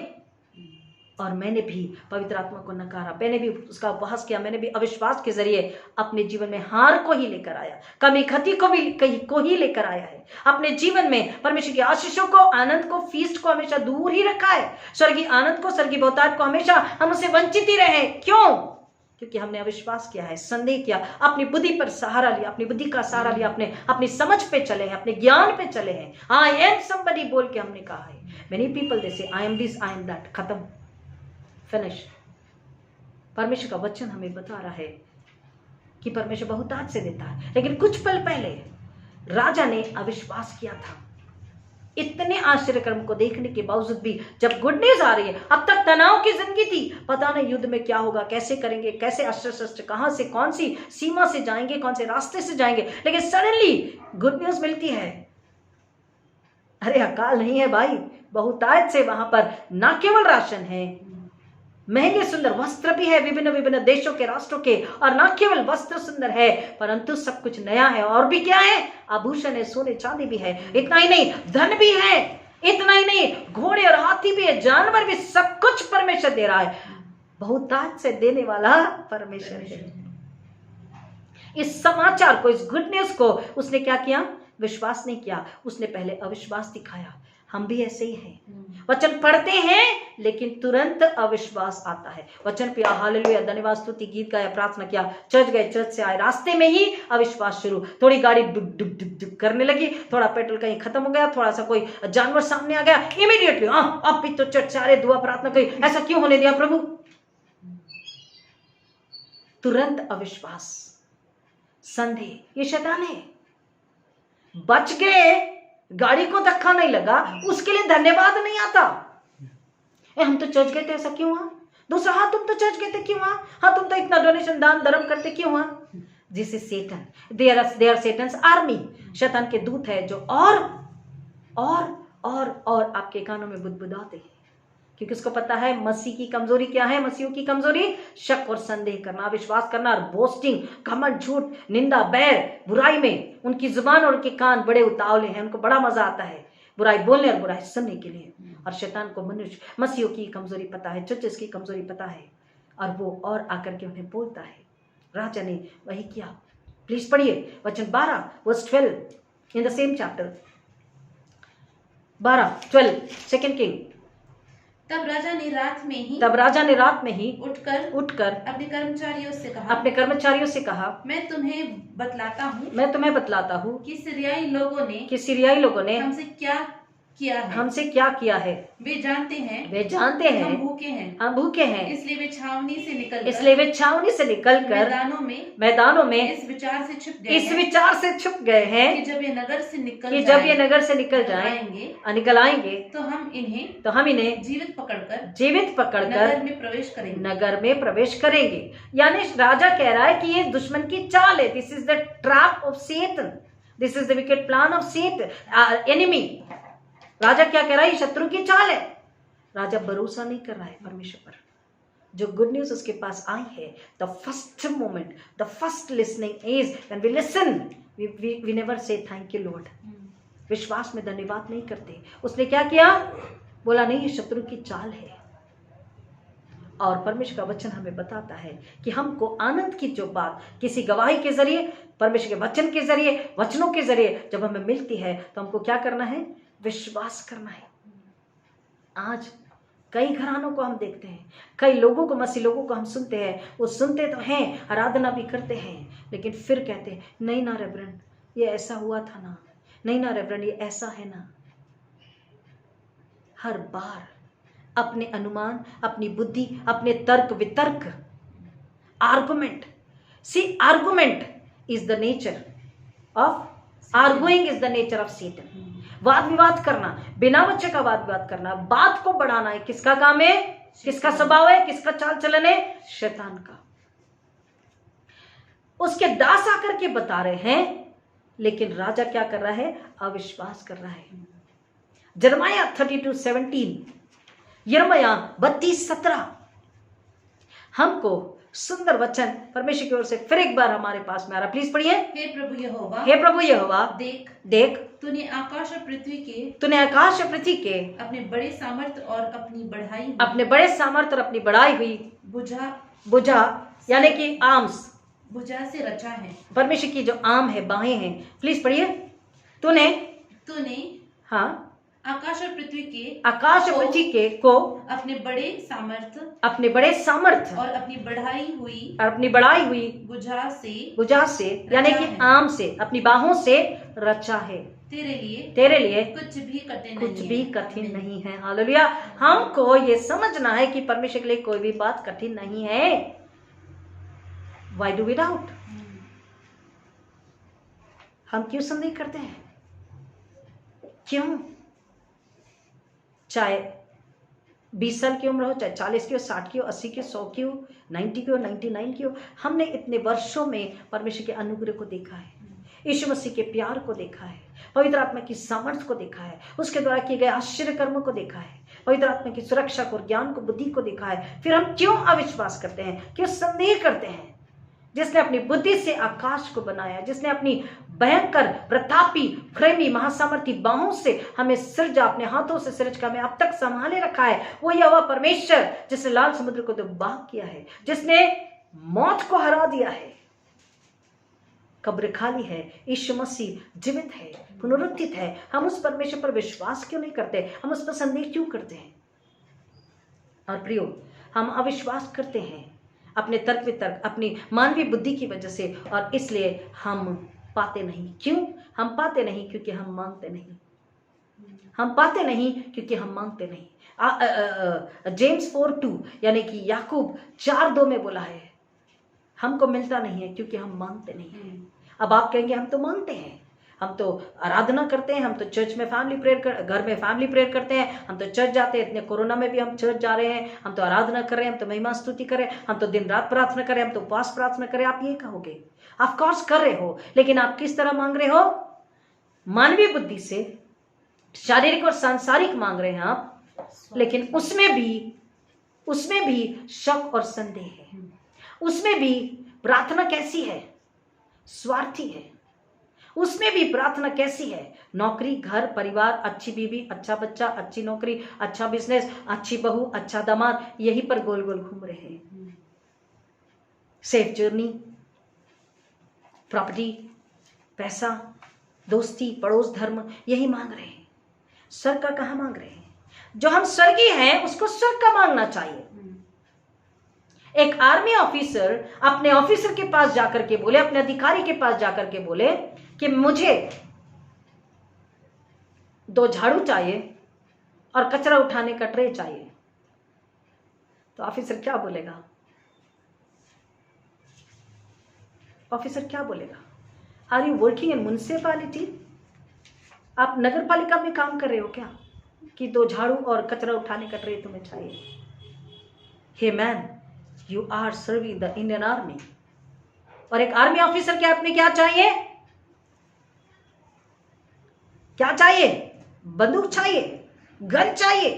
और मैंने भी पवित्र आत्मा को नकारा, मैंने भी उसका उपहास किया, मैंने भी अविश्वास के जरिए अपने जीवन में हार को ही लेकर आया, कमी खती को ही लेकर आया है। अपने जीवन में परमेश्वर की आशीषों को, आनंद को, फीस्ट को हमेशा दूर ही रखा है। स्वर्गीय आनंद को, स्वर्गीय बहुतायत को हमेशा हम उससे वंचित ही रहे। क्यों? क्योंकि हमने अविश्वास किया है, संदेह किया, अपनी बुद्धि पर सहारा लिया, अपनी बुद्धि का सहारा लिया, अपनी समझ पे चले हैं, अपने ज्ञान पे चले हैं। आई एम समबडी बोल के हमने कहा है। मेनी पीपल दे से I am this, I am that, खत्म, फिनिश। परमेश्वर का वचन हमें बता रहा है कि परमेश्वर बहुतायत से देता है, लेकिन कुछ पल पहले राजा ने अविश्वास किया था। इतने आश्चर्य कर्म को देखने के बावजूद भी जब गुड न्यूज आ रही है, अब तक तनाव की जिंदगी थी, पता नहीं युद्ध में क्या होगा, कैसे करेंगे, कैसे अस्त्र शस्त्र कहां से, कौन सी सीमा से जाएंगे, कौन से रास्ते से जाएंगे, लेकिन सडनली गुड न्यूज मिलती है। अरे अकाल नहीं है भाई, बहुतायत से वहां पर ना केवल राशन है, महंगे सुंदर वस्त्र भी है, विभिन्न विभिन्न देशों के, राष्ट्रों के, और न केवल वस्त्र सुंदर है परंतु सब कुछ नया है। और भी क्या है? आभूषण है, सोने चांदी भी है। इतना ही नहीं, धन भी है। इतना ही नहीं, घोड़े और हाथी भी है, जानवर भी, सब कुछ परमेश्वर दे रहा है। बहुतायत से देने वाला परमेश्वर है। इस समाचार को, इस गुड न्यूज को उसने क्या किया? विश्वास नहीं किया, उसने पहले अविश्वास दिखाया। हम भी ऐसे ही हैं, वचन पढ़ते हैं लेकिन तुरंत अविश्वास आता है। वचन पे हालेलुया, धन्यवाद, स्तुति, गीत गाया, प्रार्थना किया, चर्च गए, चर्च से आए, रास्ते में ही अविश्वास शुरू। थोड़ी गाड़ी डुक डुक डुक डुक करने लगी, थोड़ा पेट्रोल कहीं खत्म हो गया, थोड़ा सा कोई जानवर सामने आ गया, इमीडिएटली अब भी तो चर्च से आ रहे, दुआ प्रार्थना करी, ऐसा क्यों होने दिया प्रभु? तुरंत अविश्वास, संदेह, ये शैतान है। बच गए, गाड़ी को धक्का नहीं लगा, उसके लिए धन्यवाद नहीं आता। हम तो चर्च गए थे, ऐसा क्यों हुआ? दूसरा, हाँ तुम तो चर्च गए थे, क्यों हुआ? हाँ तुम तो इतना डोनेशन, दान धर्म करते, क्यों हुआ? This is Satan, they are Satan's army. शैतान के दूत है जो और आपके कानों में बुदबुदाते हैं, क्योंकि उसको पता है मसीह की कमजोरी क्या है। मसीहों की कमजोरी शक और संदेह करना, अविश्वास करना और बोस्टिंग, घमंड, झूठ, निंदा, बैर, बुराई में। उनकी जुबान और उनके कान बड़े उतावले हैं, उनको बड़ा मजा आता है बुराई बोलने और बुराई सुनने के लिए। और शैतान को मनुष्य मसीहों की कमजोरी पता है, चर्चेस की कमजोरी पता है, और वो और आकर के उन्हें बोलता है। राजा ने वही किया। प्लीज पढ़िए वचन 12 verse 12 in the same chapter, 12 second king. तब राजा ने रात में ही उठकर अपने कर्मचारियों से कहा, मैं तुम्हें बतलाता हूँ कि सीरियाई लोगों ने हमसे क्या किया है। वे जानते हैं हम भूखे हैं, इसलिए वे छावनी से निकलकर मैदानों में इस विचार से छुप गए हैं कि जब ये नगर से निकल आएंगे तो हम इन्हें जीवित पकड़कर नगर में प्रवेश करेंगे। यानी राजा कह रहा है कि ये दुश्मन की चाल है। This is the trap of Satan, this is the wicked plan of Satan, enemy. राजा क्या कह रहा है? शत्रु की चाल है। राजा भरोसा नहीं कर रहा है परमेश्वर पर। जो गुड न्यूज उसके पास आई है, the first moment, the first listening is when we listen, we never say thank you Lord. विश्वास में धन्यवाद नहीं करते। उसने क्या किया? बोला नहीं, ये शत्रु की चाल है। और परमेश्वर का वचन हमें बताता है कि हमको आनंद की जो बात किसी गवाही के जरिए, परमेश्वर के वचन के जरिए, वचनों के जरिए जब हमें मिलती है तो हमको क्या करना है? विश्वास करना है। आज कई घरानों को हम देखते हैं, कई लोगों को, मसीह लोगों को हम सुनते हैं, वो सुनते तो हैं, आराधना भी करते हैं, लेकिन फिर कहते हैं नहीं ना रेवरेंड, ये ऐसा हुआ था ना, नहीं ना रेवरेंड, ये ऐसा है ना। हर बार अपने अनुमान, अपनी बुद्धि, अपने तर्क वितर्क, argument, see argument is the nature of, arguing is the nature of Satan. वाद विवाद करना, बिना वजह का वाद विवाद करना, बात को बढ़ाना है, किसका काम है, किसका स्वभाव है, किसका चाल चलन है, शैतान का। उसके दास आकर के बता रहे हैं, लेकिन राजा क्या कर रहा है, अविश्वास कर रहा है। यिर्मयाह 32:17, यिर्मयाह 32:17 हमको सुंदर वचन परमेश्वर की ओर से फिर एक बार हमारे पास में आ रहा, प्लीज पढ़िए। हे प्रभु यहोवा, हे प्रभु यहोवा, देख देख, तूने आकाश और पृथ्वी के अपने बड़े सामर्थ और अपनी बढ़ाई हुई भुजा यानी कि आर्म्स, भुजा से रचा है। परमेश्वर की जो आर्म है, बाहें हैं, प्लीज पढ़िए। तूने हाँ आकाश और पृथ्वी के को अपने बड़े सामर्थ और अपनी बढ़ाई हुई भुजा से यानी कि आर्म से, अपनी बाहों से रचा है। तेरे लिए कुछ भी कठिन नहीं है। हालेलुया। हमको ये समझना है कि परमेश्वर के लिए कोई भी बात कठिन नहीं है। Why do we doubt? हम क्यों संदेह करते हैं? क्यों? चाहे 20 साल की उम्र हो, चाहे 40 की हो, 60 की हो, 80 की हो, 100 की हो, 90 की हो, 99 की हो, हमने इतने वर्षों में परमेश्वर के अनुग्रह को देखा है, यीशु मसीह के प्यार को देखा है, पवित्र आत्मा की सामर्थ्य को देखा है, उसके द्वारा किए गए आश्चर्य कर्मों को देखा है, पवित्र आत्मा की सुरक्षा को, ज्ञान को, बुद्धि को देखा है। फिर हम क्यों अविश्वास करते हैं, क्यों संदेह करते हैं? जिसने अपनी बुद्धि से आकाश को बनाया, जिसने अपनी भयंकर प्रतापी प्रेमी महासामर्थी बाहों से हमें सृजा, अपने हाथों से सृज कर हमें अब तक संभाले रखा है, वो यहोवा परमेश्वर जिसने लाल समुद्र को दुर्बाग किया है, जिसने मौत को हरा दिया है, कब्र खाली है, यीशु मसीह जीवित है, पुनरुत्थित है। हम उस परमेश्वर पर विश्वास क्यों नहीं करते? हम उस पर संदेह क्यों करते हैं? और प्रियो, हम अविश्वास करते हैं अपने तर्क वितर्क, अपनी मानवीय बुद्धि की वजह से, और इसलिए हम पाते नहीं। क्यों हम पाते नहीं? क्योंकि हम मांगते नहीं। हम पाते नहीं क्योंकि हम मांगते नहीं। जेम्स 4:2 यानी कि याकूब 4:2 में बोला है, हमको मिलता नहीं है क्योंकि हम मांगते नहीं हैं। अब आप कहेंगे हम तो मांगते हैं, हम तो आराधना करते हैं, हम तो चर्च में फैमिली प्रेयर घर में फैमिली प्रेयर करते हैं, हम तो चर्च जाते हैं, इतने कोरोना में भी हम चर्च जा रहे हैं, हम तो आराधना कर रहे हैं, हम तो महिमा स्तुति करें, हम तो दिन रात प्रार्थना करें, हम तो उपवास प्रार्थना करें। आप ये कहोगे, ऑफ कोर्स कर रहे हो, लेकिन आप किस तरह मांग रहे हो? मानवीय बुद्धि से, शारीरिक और सांसारिक मांग रहे हैं आप, लेकिन उसमें भी शक और संदेह है। उसमें भी प्रार्थना कैसी है? स्वार्थी है। उसमें भी प्रार्थना कैसी है? नौकरी, घर, परिवार, अच्छी बीवी, अच्छा बच्चा, अच्छी नौकरी, अच्छा बिजनेस, अच्छी बहू, अच्छा दामाद, यही पर गोल गोल घूम रहे हैं। सेफ जर्नी, प्रॉपर्टी, पैसा, दोस्ती, पड़ोस, धर्म, यही मांग रहे हैं। स्वर्ग का कहां मांग रहे हैं? जो हम स्वर्गीय हैं उसको स्वर्ग का मांगना चाहिए। एक आर्मी ऑफिसर अपने ऑफिसर के पास जाकर के बोले, अपने अधिकारी के पास जाकर के बोले कि मुझे 2 झाड़ू चाहिए और कचरा उठाने का ट्रे चाहिए, तो ऑफिसर क्या बोलेगा? ऑफिसर क्या बोलेगा? Are you working in municipality? आप नगर पालिका में काम कर रहे हो क्या कि 2 झाड़ू और कचरा उठाने का ट्रे तुम्हें चाहिए? Hey man, you are serving the Indian army. और एक आर्मी ऑफिसर के हाथ में क्या चाहिए? क्या चाहिए? बंदूक चाहिए, गन चाहिए,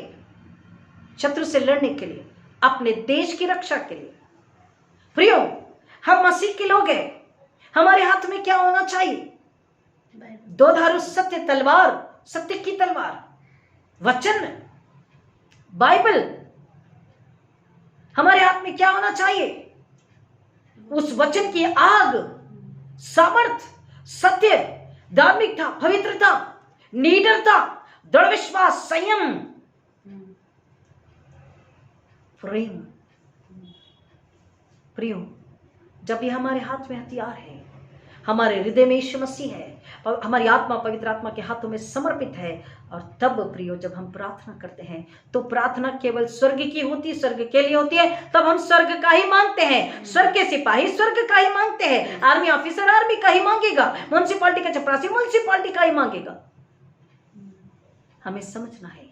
शत्रु से लड़ने के लिए, अपने देश की रक्षा के लिए। प्रियो, हम मसीह के लोग हैं, हमारे हाथ में क्या होना चाहिए? 2 धारू सत्य तलवार, सत्य की तलवार, वचन, बाइबल। हमारे हाथ में क्या होना चाहिए? उस वचन की आग, सामर्थ, सत्य, धार्मिकता, पवित्रता, निडरता, दृढ़ विश्वास, संयम, प्रेम। प्रियो, जब ये हमारे हाथ में हथियार है, हमारे हृदय में यीशु मसीह है, हमारी आत्मा पवित्र आत्मा के हाथों में समर्पित है। और तब प्रियो जब हम प्रार्थना करते हैं तो प्रार्थना केवल स्वर्ग की होती है, स्वर्ग के लिए होती है। तब हम स्वर्ग का ही मांगते हैं। स्वर्ग के सिपाही स्वर्ग का ही मांगते हैं, आर्मी ऑफिसर आर्मी का ही मांगेगा, म्युनिसिपालिटी का चपरासी म्युनिसिपालिटी का ही मांगेगा। हमें समझना है।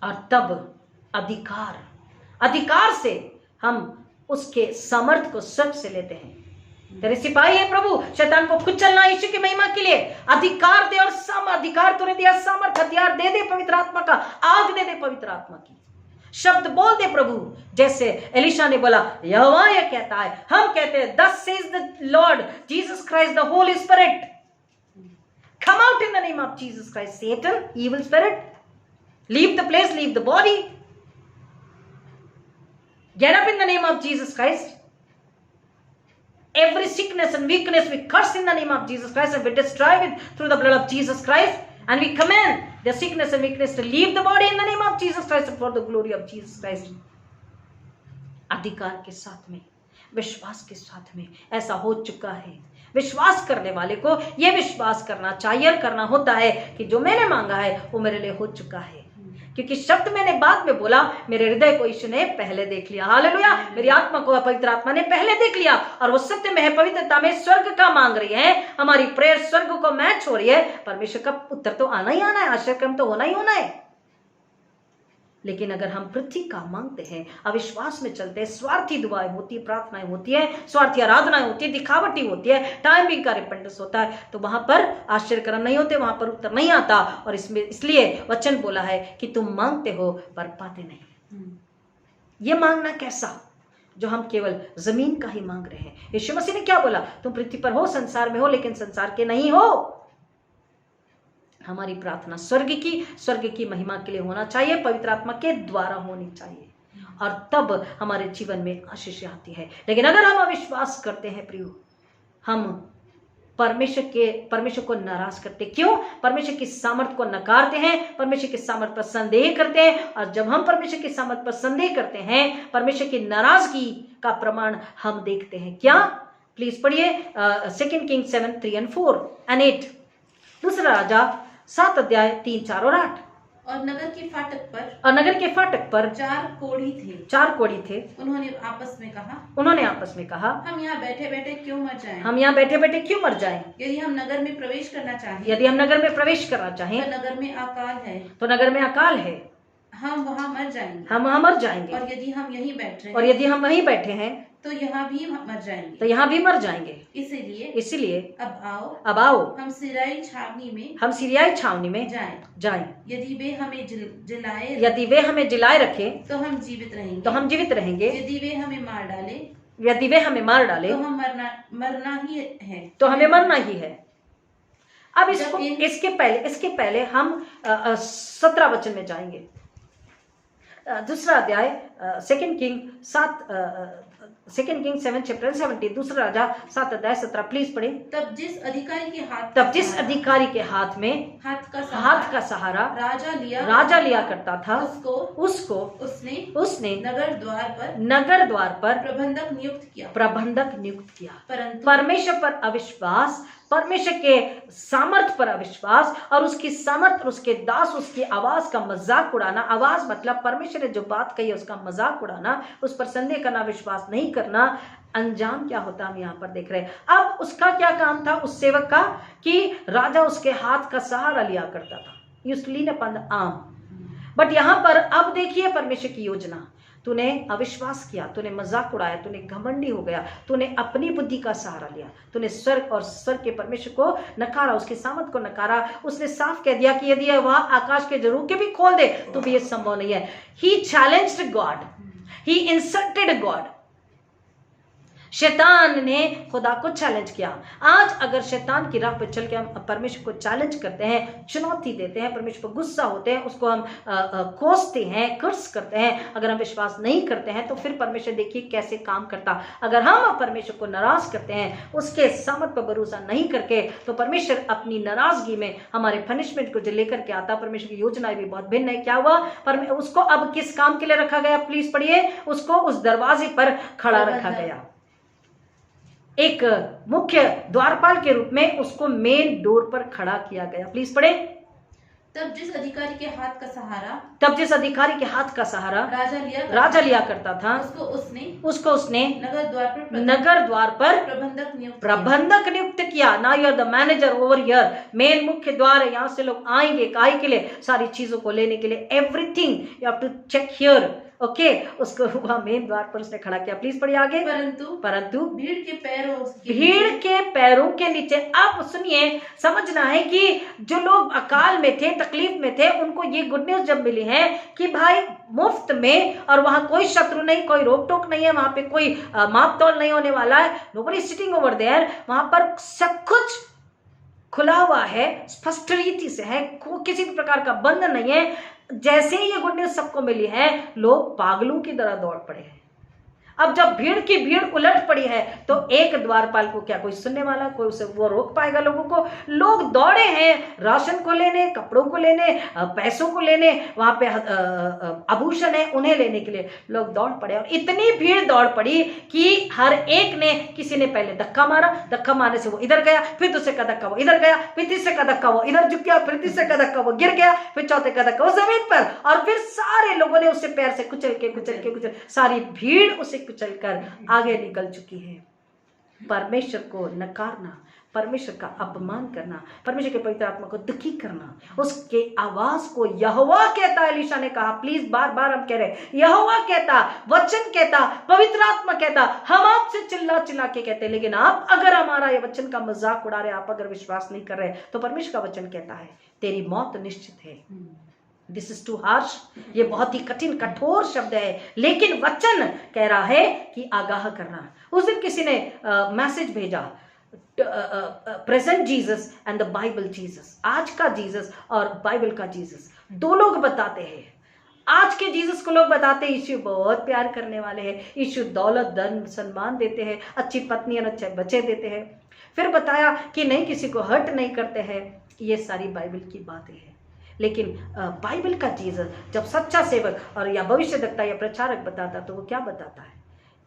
और तब अधिकार से हम उसके सामर्थ को स्वर्ग से लेते हैं। तेरे सिपाही है प्रभु, शैतान को कुचलना यीशु की महिमा के लिए अधिकार दे। और अधिकार तूने दिया, सामर्थ हथियार दे दे पवित्र आत्मा का, आग दे दे पवित्र आत्मा की, शब्द बोल दे प्रभु। जैसे एलिशा ने बोला यहोवा यह कहता है, हम कहते हैं thus says the Lord Jesus Christ the Holy Spirit, come out in the name of Jesus Christ, Satan, evil spirit, leave the place, leave the body, get up in the name of Jesus Christ. Every sickness and weakness we curse in the name of Jesus Christ, and we destroy it through the blood of Jesus Christ, and we command the sickness and weakness to leave the body in the name of Jesus Christ for the glory of Jesus Christ. अधिकार के साथ में, विश्वास के साथ में ऐसा हो चुका है। विश्वास करने वाले को यह विश्वास करना चाहिए और करना होता है कि जो मैंने मांगा है वो मेरे लिए हो चुका है, क्योंकि शब्द मैंने बाद में बोला, मेरे हृदय को यीशु ने पहले देख लिया। हालेलुया। मेरी आत्मा को पवित्र आत्मा ने पहले देख लिया, और वो सत्य में है, पवित्रता में स्वर्ग का मांग रही है। हमारी प्रेयर स्वर्ग को मैच हो रही है। परमेश्वर का उत्तर तो आना ही आना है, आश्चर्यक्रम तो होना ही होना है। लेकिन अगर हम पृथ्वी का मांगते हैं, अविश्वास में चलते हैं, स्वार्थी दुआएं होती है, प्रार्थनाएं होती है, स्वार्थी आराधनाएं होती है, दिखावटी होती है, टाइमिंग का रिपेंडेंस होता है, तो वहां पर आश्चर्यक्रम नहीं होते, वहां पर उत्तर नहीं आता। और इसलिए वचन बोला है कि तुम मांगते हो पर पाते नहीं। ये मांगना कैसा, जो हम केवल जमीन का ही मांग रहे हैं। यीशु मसीह ने क्या बोला, तुम पृथ्वी पर हो, संसार में हो, लेकिन संसार के नहीं हो। हमारी प्रार्थना स्वर्ग की महिमा के लिए होना चाहिए, पवित्र आत्मा के द्वारा होनी चाहिए, और तब हमारे जीवन में आशीष आती है। लेकिन अगर हम अविश्वास करते हैं प्रियो, हम परमेश्वर को नाराज करते। क्यों? परमेश्वर की सामर्थ को नकारते हैं, परमेश्वर की सामर्थ पर संदेह करते हैं। और जब हम परमेश्वर की सामर्थ पर संदेह करते हैं, परमेश्वर की नाराजगी का प्रमाण हम देखते हैं। क्या? प्लीज पढ़िए 2 किंग 7, 3 and 4 and 8। दूसरा राजा 7 अध्याय 3, 4 और 8। और नगर के फाटक पर 4 कोढ़ी थे। उन्होंने आपस में कहा हम यहाँ बैठे बैठे क्यों मर जाएं? यदि हम नगर में प्रवेश करना चाहें तो नगर में अकाल है, हम वहाँ मर जाएंगे। और यदि हम वहीं बैठे हैं तो यहाँ भी मर जाएंगे। इसलिए अब आओ हम सीरियाई छावनी में जाएं। यदि वे हमें जिलाए रखें तो हम जीवित रहेंगे। यदि वे हमें मार डाले तो हम मरना ही है। अब इसके पहले हम 17 वचन में जाएंगे। दूसरा अध्याय 2 किंग 7 chapter 17, दूसरा राजा 7 अध्याय 17। प्लीज पढ़े। तब जिस अधिकारी के हाथ में हाथ का सहारा राजा लिया करता था, उसको उसने नगर द्वार पर प्रबंधक नियुक्त किया। परमेश्वर पर अविश्वास, परमेश्वर के सामर्थ पर अविश्वास, और उसकी सामर्थ और उसके दास उसकी आवाज का मजाक उड़ाना। आवाज मतलब परमेश्वर ने जो बात कही है उसका मजाक उड़ाना, उस पर संदेह करना, विश्वास नहीं करना। अंजाम क्या होता हम यहाँ पर देख रहे हैं। अब उसका क्या काम था उस सेवक का, कि राजा उसके हाथ का सहारा लिया करता था, used to lean upon the arm. But यहाँ पर अब देखिए परमेश्वर की योजना। तूने अविश्वास किया, तूने मजाक उड़ाया, तूने घमंडी हो गया, तूने अपनी बुद्धि का सहारा लिया, तूने स्वर्ग और स्वर्ग के परमेश्वर को नकारा, उसकी सामर्थ को नकारा। उसने साफ कह दिया कि यदि वह आकाश के जरूर के भी खोल दे तो भी ये संभव नहीं है। ही चैलेंज्ड गॉड, ही इंसल्टेड गॉड। शैतान ने खुदा को चैलेंज किया। आज अगर शैतान की राह पर चल के हम परमेश्वर को चैलेंज करते हैं, चुनौती देते हैं, परमेश्वर पर गुस्सा होते हैं, उसको हम कोसते हैं, कर्स करते हैं, अगर हम विश्वास नहीं करते हैं, तो फिर परमेश्वर देखिए कैसे काम करता। अगर हम परमेश्वर को नाराज करते हैं, उसके सामर्थ पर भरोसा नहीं करके, तो परमेश्वर अपनी नाराजगी में हमारे पनिशमेंट को जो लेकर के आता। परमेश्वर की योजनाएं भी बहुत भिन्न है। क्या हुआ? उसको अब किस काम के लिए रखा गया? प्लीज पढ़िए। उसको उस दरवाजे पर खड़ा रखा गया। एक मुख्य द्वारपाल के रूप में उसको मेन डोर पर खड़ा किया गया। प्लीज पढ़े। तब जिस अधिकारी के हाथ का सहारा राजा लिया करता था, उसको उसने नगर द्वार पर प्रबंधक नियुक्त किया। Now you are the manager over here. Main मुख्य द्वार है, यहाँ से लोग आएंगे काहे के लिए? सारी चीजों को लेने के लिए। Everything you have to check here. Okay, उसको वहां मेन द्वार पर उसने खड़ा किया। प्लीज पढ़िए आगे। परंतु भीड़ के पैरों के नीचे। आप सुनिए, समझना है कि जो लोग अकाल में थे, तकलीफ में थे, उनको ये गुड न्यूज जब मिली है कि भाई मुफ्त में, और वहां कोई शत्रु नहीं, कोई रोक टोक नहीं है, वहां पे कोई माप तोल नहीं होने वाला है, नोबडी सिटिंग ओवर देयर, वहां पर सब कुछ खुला हुआ है, स्पष्ट रीति से है, किसी भी प्रकार का बंधन नहीं है। जैसे ही ये गुड न्यूज सबको मिली है, लोग पागलों की तरह दौड़ पड़े हैं। अब जब भीड़ की भीड़ उलट पड़ी है, तो एक द्वारपाल को क्या कोई सुनने वाला, कोई उसे वो रोक पाएगा? लोगों को, लोग दौड़े हैं राशन को लेने, कपड़ों को लेने, पैसों को लेने, वहां पे आभूषण है उन्हें लेने के लिए लोग दौड़ पड़े। और इतनी भीड़ दौड़ पड़ी कि हर एक ने, किसी ने पहले धक्का मारा, धक्का मारने से वो इधर गया, फिर दूसरे का धक्का वो इधर गया, फिर तीसरे का धक्का वो इधर झुक गया, फिर तीसरे का धक्का वो गिर गया, फिर चौथे का धक्का वो जमीन पर, और फिर सारे लोगों ने उसे पैर से कुचल सारी भीड़ उसे कुचलकर आगे निकल चुकी है। परमेश्वर को नकारना, परमेश्वर का अपमान करना, परमेश्वर के पवित्र आत्मा को दुखी करना, उसके आवाज को यहोवा कहता, एलीशा ने कहा। प्लीज बार बार हम कह रहे, यहोवा कहता, वचन कहता, पवित्र आत्मा कहता। हम आपसे चिल्ला चिल्ला के कहते, लेकिन आप अगर हमारा ये वचन का मजाक उड़ा रहे, आप अगर विश्वास नहीं कर रहे, तो परमेश्वर का वचन कहता है तेरी मौत निश्चित है। दिस इज टू हार्श, ये बहुत ही कठिन कठोर शब्द है, लेकिन वचन कह रहा है कि आगाह करना। उस दिन किसी ने मैसेज भेजा, present Jesus and the Bible Jesus. आज का जीसस और बाइबल का जीसस दो लोग बताते हैं। आज के जीसस को लोग बताते हैं यीशु बहुत प्यार करने वाले हैं, यीशु दौलत धन सम्मान देते हैं, अच्छी पत्नी और अच्छे बच्चे देते हैं। फिर बताया कि नहीं, किसी को हर्ट नहीं करते हैं। ये सारी बाइबल की बातें हैं, लेकिन बाइबल का जीसस जब सच्चा सेवक और या भविष्यवक्ता या प्रचारक बताता, तो वो क्या बताता है?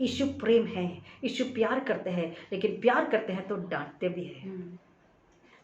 यीशु प्रेम है, यीशु प्यार करते हैं, लेकिन प्यार करते हैं तो डांटते भी हैं,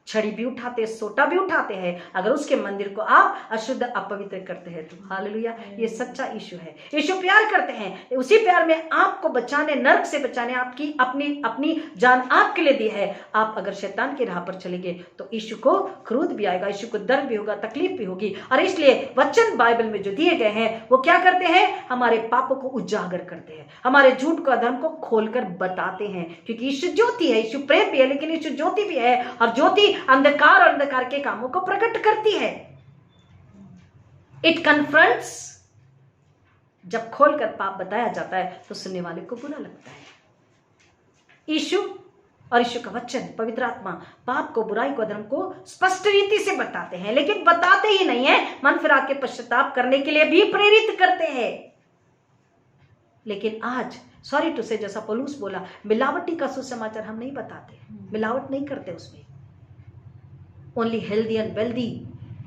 छड़ी भी उठाते, सोटा भी उठाते हैं, अगर उसके मंदिर को आप अशुद्ध अपवित्र करते हैं तो। हालेलुया, ये सच्चा यीशु है। यीशु प्यार करते हैं, उसी प्यार में आपको बचाने, नरक से बचाने, आपकी अपनी जान आपके लिए दी है। आप अगर शैतान की राह पर चलेंगे तो यीशु को क्रोध भी आएगा, यीशु को दर्द भी होगा, तकलीफ भी होगी। और इसलिए वचन बाइबल में जो दिए गए हैं वो क्या करते हैं? हमारे पापों को उजागर करते हैं, हमारे झूठ को, अधर्म को खोलकर बताते हैं। क्योंकि यीशु ज्योति है, यीशु प्रेम भी है, लेकिन यीशु ज्योति भी है, और ज्योति अंधकार और अंधकार के कामों को प्रकट करती है। It confronts. जब खोलकर पाप बताया जाता है तो सुनने वाले को बुरा लगता है। यीशु और यीशु का वचन, पवित्र आत्मा पाप को, बुराई को, अधर्म को स्पष्ट रीति से बताते हैं, लेकिन बताते ही नहीं है, मन फिरा के पश्चाताप करने के लिए भी प्रेरित करते हैं। लेकिन आज सॉरी टू से, जैसा पौलुस बोला, मिलावटी का सुसमाचार हम नहीं बताते, मिलावट नहीं करते उसमें। Only healthy and wealthy.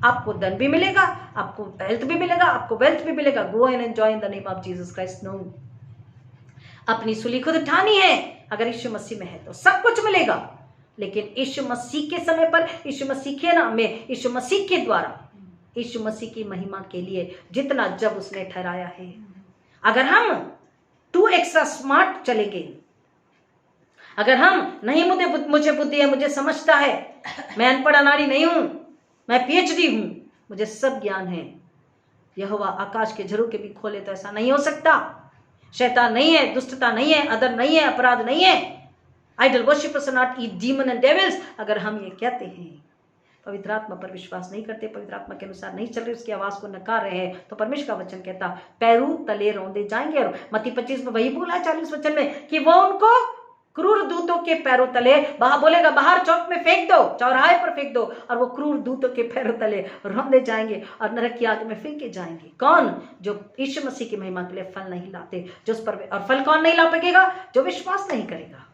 आपको धन भी मिलेगा, आपको हेल्थ भी मिलेगा, आपको वेल्थ भी मिलेगा। Go and enjoy in the name of Jesus Christ. No, अपनी सूली खुद उठानी है। अगर यीशु मसीह में है तो सब कुछ मिलेगा, लेकिन यीशु मसीह के समय पर, यीशु मसीह के नाम में, यीशु मसीह के द्वारा, यीशु मसीह की महिमा के लिए जितना जब उसने ठहराया है। अगर हम टू एक्स्ट्रा स्मार्ट चलेंगे, अगर हम नहीं, मुझे बुद्धि है, मुझे समझता है, मैं अनपढ़ अनाड़ी नहीं हूं, मैं पीएचडी हूं, मुझे सब ज्ञान है, यहोवा आकाश के झरोखे भी खोले, तो ऐसा नहीं हो सकता। शैतान नहीं है, दुष्टता नहीं है, अधर्म नहीं है, अपराध नहीं है, idol worshippers are not eat demon and devils. अगर हम ये कहते हैं, पवित्र आत्मा पर विश्वास नहीं करते, पवित्र आत्मा के अनुसार नहीं चल रहे, उसकी आवाज को नकार रहे हैं, तो परमेश्वर का वचन कहता पैरों तले रौंदे जाएंगे। और मत्ती 25 में वही बोला है 40 वचन में कि वो उनको क्रूर दूतों के पैरों तले, बोलेगा बाहर चौक में फेंक दो, चौराहे पर फेंक दो, और वो क्रूर दूतों के पैरों तले रौंदे जाएंगे और नरक की आग में फेंके जाएंगे। कौन? जो यीशु मसीह की महिमा के लिए फल नहीं लाते, जो उस पर, और फल कौन नहीं ला सकेगा? जो विश्वास नहीं करेगा।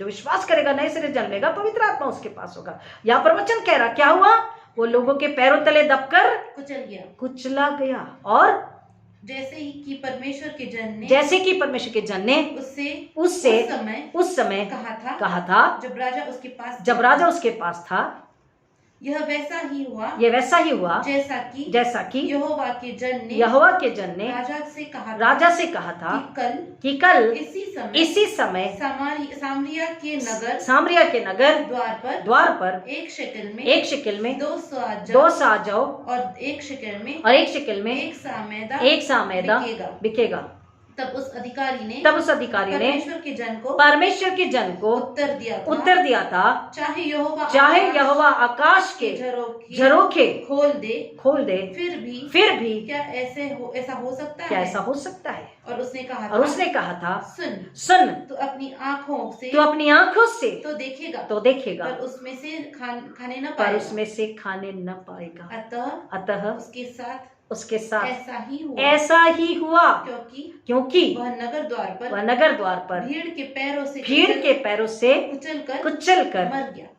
जो विश्वास करेगा नए सिरे जन्मेगा, पवित्र आत्मा उसके पास होगा। यहाँ पर वचन कह रहा, क्या हुआ? वो लोगों के पैरों तले दबकर कुचला गया और जैसे ही कि परमेश्वर के जन ने उससे उस समय कहा था जब राजा उसके पास था, यह वैसा ही हुआ जैसा कि यहोवा के जन ने राजा से कहा था कि कल इसी समय सामरिया के नगर द्वार पर एक शेकेल में 200 आ जाओ और एक शेकेल में एक सा मैदा बिकेगा। तब उस अधिकारी ने परमेश्वर के जन को उत्तर दिया था, चाहे यहोवा आकाश के झरोखे खोल दे फिर भी क्या ऐसा हो सकता है? और उसने कहा था सुन तो अपनी आँखों से तो देखेगा पर उसमें से खाने न पाएगा। अतः उसके साथ ऐसा ही हुआ क्योंकि वह नगर द्वार पर भीड़ के पैरों से कुचल कर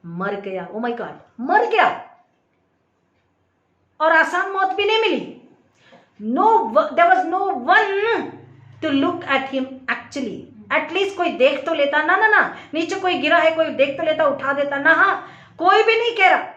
मर गया। ओ माय गॉड, मर गया। और आसान मौत भी नहीं मिली। There was no one to look at him actually. At least कोई देख तो लेता ना, नीचे कोई गिरा है, कोई देख तो लेता, उठा देता ना, कोई भी नहीं कह रहा।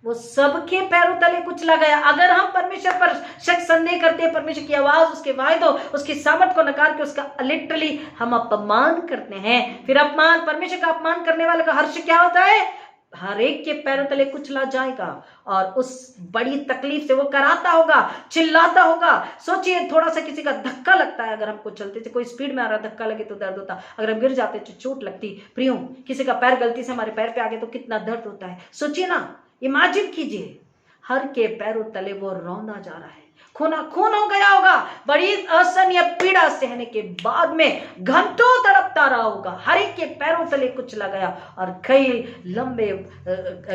वो सबके पैरों तले कुचला गया। अगर हम परमेश्वर पर शक संदेह करते हैं, परमेश्वर की आवाज, उसके वायदों, उसकी सामर्थ को नकार के उसका लिटरली हम अपमान करते हैं, फिर परमेश्वर का अपमान करने वाले का हर्ष क्या होता है? हर एक के पैरों तले कुचला जाएगा और उस बड़ी तकलीफ से वो कराता होगा, चिल्लाता होगा। सोचिए, थोड़ा सा किसी का धक्का लगता है, अगर हमको चलते थे, कोई स्पीड में आ रहा, धक्का लगे तो दर्द होता, अगर हम गिर जाते तो चोट लगती। प्रियो, किसी का पैर गलती से हमारे पैर पे आ गया तो कितना दर्द होता है। सोचिए ना, इमेजिन कीजिए, हर के पैरों तले वो रौंदा जा रहा है, खून हो गया होगा, बड़ी असहनीय पीड़ा सहने के बाद में घंटों तड़पता रहा होगा, हर एक के पैरों तले कुचला गया और कई लंबे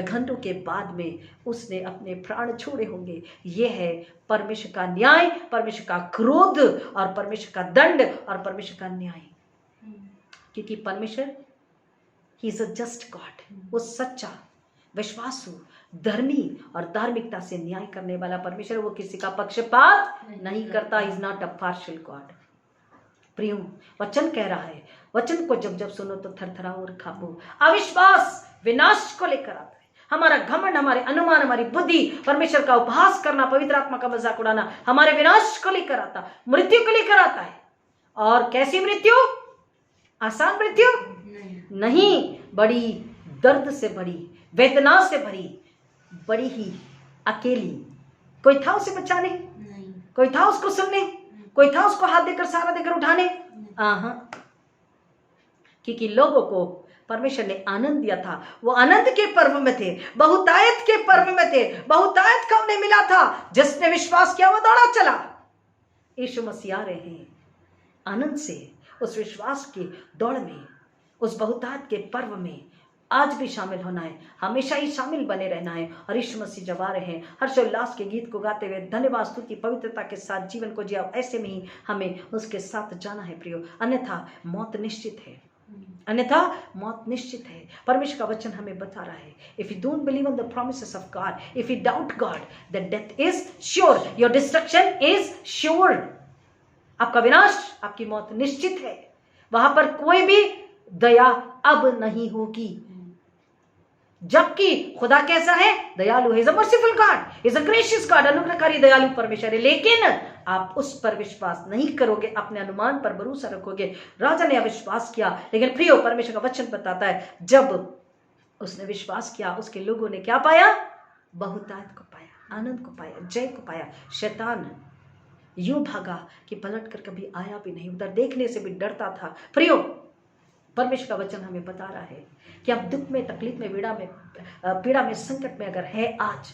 घंटों के बाद में उसने अपने प्राण छोड़े होंगे। ये है परमेश्वर का न्याय, परमेश्वर का क्रोध और परमेश्वर का दंड और परमेश्वर का न्याय। क्योंकि परमेश्वर he is a just God, वो सच्चा, विश्वासु, धर्मी और धार्मिकता से न्याय करने वाला परमेश्वर। वो किसी का पक्षपात नहीं करता। Is not a partial God. प्रियो, वचन कह रहा है, वचन को जब सुनो तो थरथराओ और कांपो। अविश्वास विनाश को लेकर आता है। हमारा घमंड, हमारे अनुमान, हमारी बुद्धि, परमेश्वर का उपहास करना, पवित्र आत्मा का मजाक उड़ाना हमारे विनाश को लेकर आता, मृत्यु को लेकर आता है। और कैसी मृत्यु? आसान मृत्यु नहीं, बड़ी दर्द से भरी, वेदना से भरी, बड़ी ही अकेली। कोई था उसे बचाने? नहीं। कोई था उसको सुनने? कोई था उसको हाथ देकर, सहारा देकर उठाने? क्योंकि लोगों को परमेश्वर ने आनंद दिया था। वो आनंद के पर्व में थे, बहुतायत के पर्व में थे। बहुतायत का उन्हें मिला था। जिसने विश्वास किया वो दौड़ा चला। यीशु मसीह आ रहे हैं आनंद से, उस विश्वास की दौड़ में, उस बहुतायत के पर्व में आज भी शामिल होना है, हमेशा ही शामिल बने रहना है। और यीशु मसीह जब आ रहे हैं, हर्षोल्लास के गीत को गाते हुए, धन्यवाद स्तुति पवित्रता के साथ जीवन को जिया, ऐसे में ही हमें उसके साथ जाना है प्रियो। अन्यथा मौत निश्चित है। परमेश्वर का वचन हमें बता रहा है, if you don't believe in the promises of God, if you doubt God, the death is sure, your destruction is sure. आपका विनाश, आपकी मौत निश्चित है। वहां पर कोई भी दया अब नहीं होगी। जबकि खुदा कैसा है? दयालु है। Is a merciful God, is a gracious God, अनुग्रहकारी दयालु परमेश्वर है। लेकिन आप उस पर विश्वास नहीं करोगे, अपने अनुमान पर भरोसा रखोगे। राजा ने अविश्वास किया, लेकिन प्रियो, परमेश्वर का वचन बताता है, जब उसने विश्वास किया, उसके लोगों ने क्या पाया? बहुतायत को पाया, आनंद को पाया, जय को पाया। शैतान यूं भागा कि पलट कर कभी आया भी नहीं, उधर देखने से भी डरता था। प्रियो, परमेश्वर का वचन हमें बता रहा है कि आप दुख में, तकलीफ में, पीड़ा में, संकट में अगर है, आज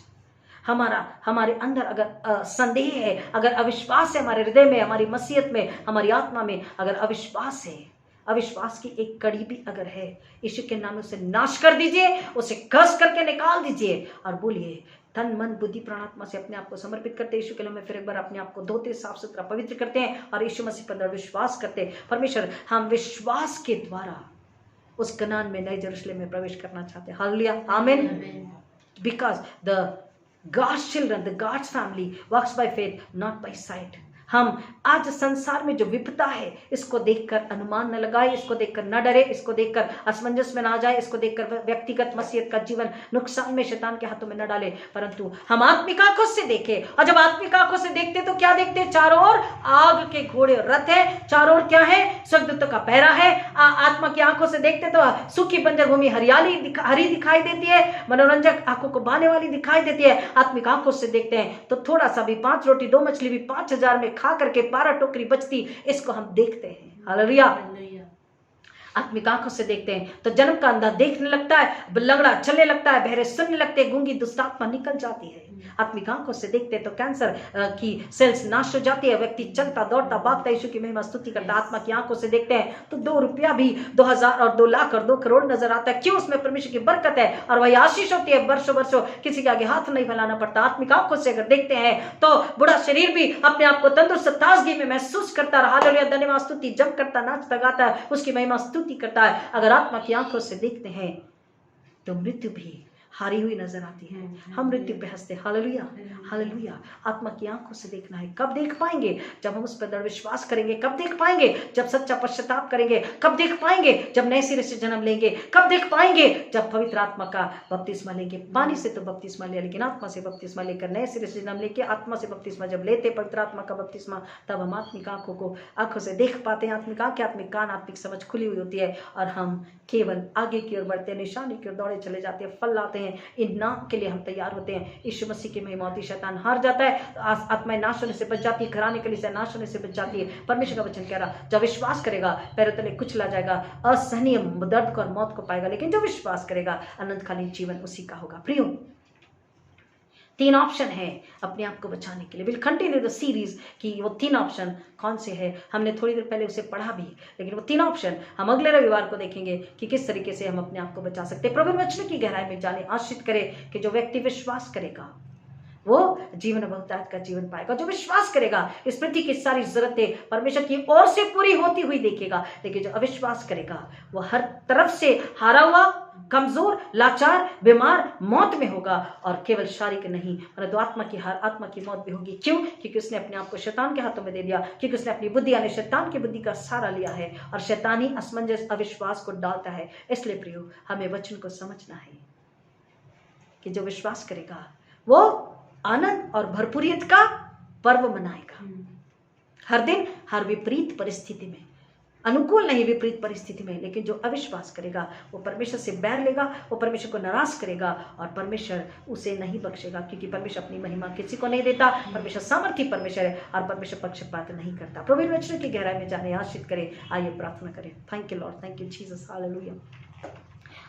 हमारे अंदर अगर संदेह है, अगर अविश्वास है, हमारे हृदय में, हमारी मसीहत में, हमारी आत्मा में अगर अविश्वास है, अविश्वास की एक कड़ी भी अगर है, यीशु के नाम से नाश कर दीजिए, उसे कस करके निकाल दीजिए और बोलिए, तन मन बुद्धि प्राणात्मा से अपने आप को समर्पित करते, यीशु के नाम में फिर एक बार अपने आप को धोते, साफ सुथरा, पवित्र करते हैं और यीशु मसीह पर विश्वास करते हैं। परमेश्वर, हम विश्वास के द्वारा उस कनान में, नए यरूशलेम में प्रवेश करना चाहते हैं। हालेलुया, आमीन। Because the God's children, the God's family walks by faith, not by sight. हम आज संसार में जो विपदा है इसको देखकर अनुमान न लगाए, इसको देखकर न डरे, इसको देखकर असमंजस में ना जाए, इसको देखकर व्यक्तिगत मसीहत का जीवन नुकसान में शैतान के हाथों में न डाले, परंतु हम आत्मिक आंखों से देखें। और जब आत्मिक आंखों से देखते तो क्या देखते? चारों ओर आग के घोड़े और रथ है, चारों ओर क्या है? स्वर्गदूतों का पहरा है। आत्मा की आंखों से देखते तो सूखी बंजर भूमि हरी दिखाई देती है, मनोरंजक आंखों को भाने वाली दिखाई देती है। आत्मिक आंखों से देखते हैं तो थोड़ा सा भी, 5 रोटी 2 मछली भी 5000 में खा करके 12 टोकरी बचती, इसको हम देखते हैं। हालेलुया। आत्मिक आंखों से देखते हैं तो जन्म का अंधा देखने लगता है, लंगड़ा चलने लगता है, बहरे सुनने लगते हैं, गूंगी दुष्टात्मा निकल जाती है। आत्मिक आंखों से देखते हैं तो कैंसर की सेल्स नाश हो जाती है, व्यक्ति चलता दौड़ता भागता यीशु की महिमा स्तुति करता। आत्मा की आंखों से देखते हैं तो 2 रुपया भी 2000 और 2 लाख और 2 करोड़ नजर आता है। क्यों? उसमें परमेश्वर की बरकत है और वही आशीष होती है। वर्षों वर्षों किसी के आगे हाथ नहीं फैलाना पड़ता। आत्मिक आंखों से अगर देखते हैं तो बुढ़ा शरीर भी अपने आप को तंदुरुस्त ताजगी में महसूस करता रहा। हालेलुया, धन्यवाद, स्तुति जब करता, नाचता गाता है, उसकी महिमा स्तुति करता है। अगर आत्मा की आंखों से देखते हैं तो मृत्यु भी हारी हुई नजर आती है, हम मृत्यु पे हंसते। Hallelujah, hallelujah. आत्मा की आंखों से देखना है। कब देख पाएंगे? जब हम उस पर दृढ़ विश्वास करेंगे। कब देख पाएंगे? जब सच्चा पश्चाताप करेंगे। कब देख पाएंगे? जब नए सिरे से जन्म लेंगे। कब देख पाएंगे? जब पवित्र आत्मा का बपतिस्मा लेंगे। पानी से तो बपतिस्मा लिया, लेकिन आत्मा से बपतिस्मा लेकर नए सिरे से जन्म लेके आत्मा से बपतिस्मा जब लेते, पवित्र आत्मा का बपतिस्मा, तब हम आत्मिक आंखों से देख पाते हैं। आत्मिक आंखें, आत्मिक कान, आत्मिक समझ खुली हुई होती है और हम केवल आगे की ओर बढ़ते हैं, निशानी की ओर दौड़े चले जाते हैं, फल लाते हैं। इन नाम के लिए हम तैयार होते हैं। यीशु मसीह की महिमा होती, शैतान हार जाता है, आत्माएं नाश होने से बच जाती है, घराने के लिए नाश होने से बच जाती है। परमेश्वर का वचन कह रहा, जब विश्वास करेगा पैरों तले कुचला जाएगा, असहनीय दर्द को और मौत को पाएगा, लेकिन जो विश्वास करेगा अनंतकालीन जीवन उसी का होगा। प्रियो, 3 ऑप्शन है अपने आप को बचाने के लिए। विल कंटिन्यू द सीरीज कि वो 3 ऑप्शन कौन से हैं। हमने थोड़ी देर पहले उसे पढ़ा भी, लेकिन वो 3 ऑप्शन हम अगले रविवार को देखेंगे कि किस तरीके से हम अपने आप को बचा सकते हैं। प्रभु वचन की गहराई में जाने, आश्रित करे कि जो व्यक्ति विश्वास करेगा वो जीवन बहुतायत का जीवन पाएगा। जो विश्वास करेगा इस पृथ्वी की सारी जरूरतें परमेश्वर की ओर से पूरी होती हुई देखेगा, लेकिन जो अविश्वास करेगा वो हर तरफ से हारा हुआ, कमजोर, लाचार, बीमार, मौत में होगा। और केवल शारीरिक नहीं परंतु आत्मा की मौत भी होगी। क्यों? क्योंकि उसने अपने आप को शैतान के हाथों में दे दिया, क्योंकि उसने अपनी बुद्धि यानी शैतान की बुद्धि का सहारा लिया है और शैतान ही असमंजस, अविश्वास को डालता है। इसलिए प्रियो, हमें वचन को समझना है कि जो विश्वास करेगा वो आनंद और भरपूरियत का पर्व मनाएगा। हर दिन, हर विपरीत परिस्थिति में, अनुकूल नहीं विपरीत परिस्थिति में। लेकिन जो अविश्वास करेगा वो परमेश्वर से बैर लेगा, वो परमेश्वर को नाराज करेगा और परमेश्वर उसे नहीं बख्शेगा, क्योंकि परमेश्वर अपनी महिमा किसी को नहीं देता। परमेश्वर सामर्थी परमेश्वर है और परमेश्वर पक्षपात नहीं करता। प्रभु वचन की गहराई में जाने, आश्रित करें। आइए प्रार्थना करें। Thank you Lord, thank you Jesus, hallelujah.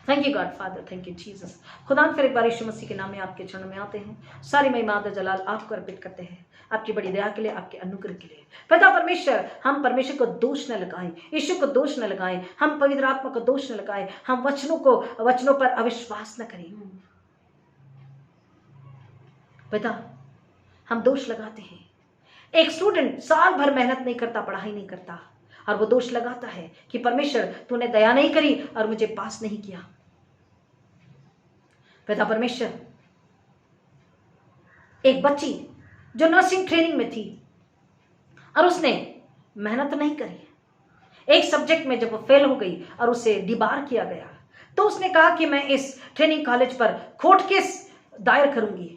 Thank you God father, thank you Jesus. खुदा फिर एक बार यीशु मसीह के नाम में आपके चरणों में आते हैं। सारी महिमा आदर जलाल आपको अर्पित करते हैं, आपकी बड़ी दया के लिए, आपके अनुग्रह के लिए। पिता परमेश्वर, हम परमेश्वर को दोष न लगाएं, यीशु को दोष न लगाएं, हम पवित्र आत्मा को दोष न लगाएं, हम वचनों पर अविश्वास न करें। पिता, हम दोष लगाते हैं। एक स्टूडेंट साल भर मेहनत नहीं करता, पढ़ाई नहीं करता, और वो दोष लगाता है कि परमेश्वर तूने दया नहीं करी और मुझे पास नहीं किया। पिता परमेश्वर, एक बच्ची जो नर्सिंग ट्रेनिंग में थी और उसने मेहनत नहीं करी, एक सब्जेक्ट में जब वो फेल हो गई और उसे डिबार किया गया, तो उसने कहा कि मैं इस ट्रेनिंग कॉलेज पर कोर्ट केस दायर करूंगी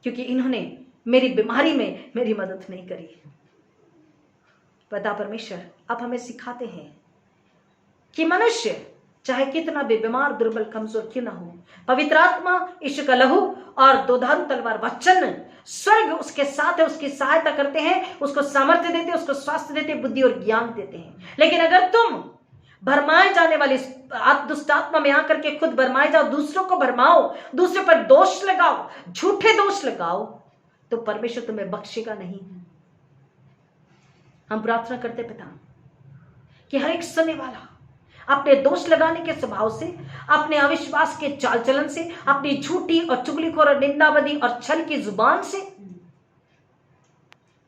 क्योंकि इन्होंने मेरी बीमारी में मेरी मदद नहीं करी। पिता परमेश्वर, आप हमें सिखाते हैं कि मनुष्य चाहे कितना भी बीमार, दुर्बल, कमजोर क्यों ना हो, पवित्र आत्मा, यीशु का लहू और 2 धार तलवार वचन, स्वर्ग उसके साथ है, उसकी सहायता करते हैं, उसको सामर्थ्य देते हैं, उसको स्वास्थ्य देते हैं, बुद्धि और ज्ञान देते हैं। लेकिन अगर तुम भरमाए जाने वाली दुष्ट आत्मा में आकर के खुद भरमाए जाओ, दूसरों को भरमाओ, दूसरे पर दोष लगाओ, झूठे दोष लगाओ, तो परमेश्वर तुम्हें बख्शेगा नहीं। हम प्रार्थना करते पिता कि हर एक सुनने वाला अपने दोष लगाने के स्वभाव से, अपने अविश्वास के चाल चलन से, अपनी झूठी और चुगलीखोर और निंदाबदी और छल की जुबान से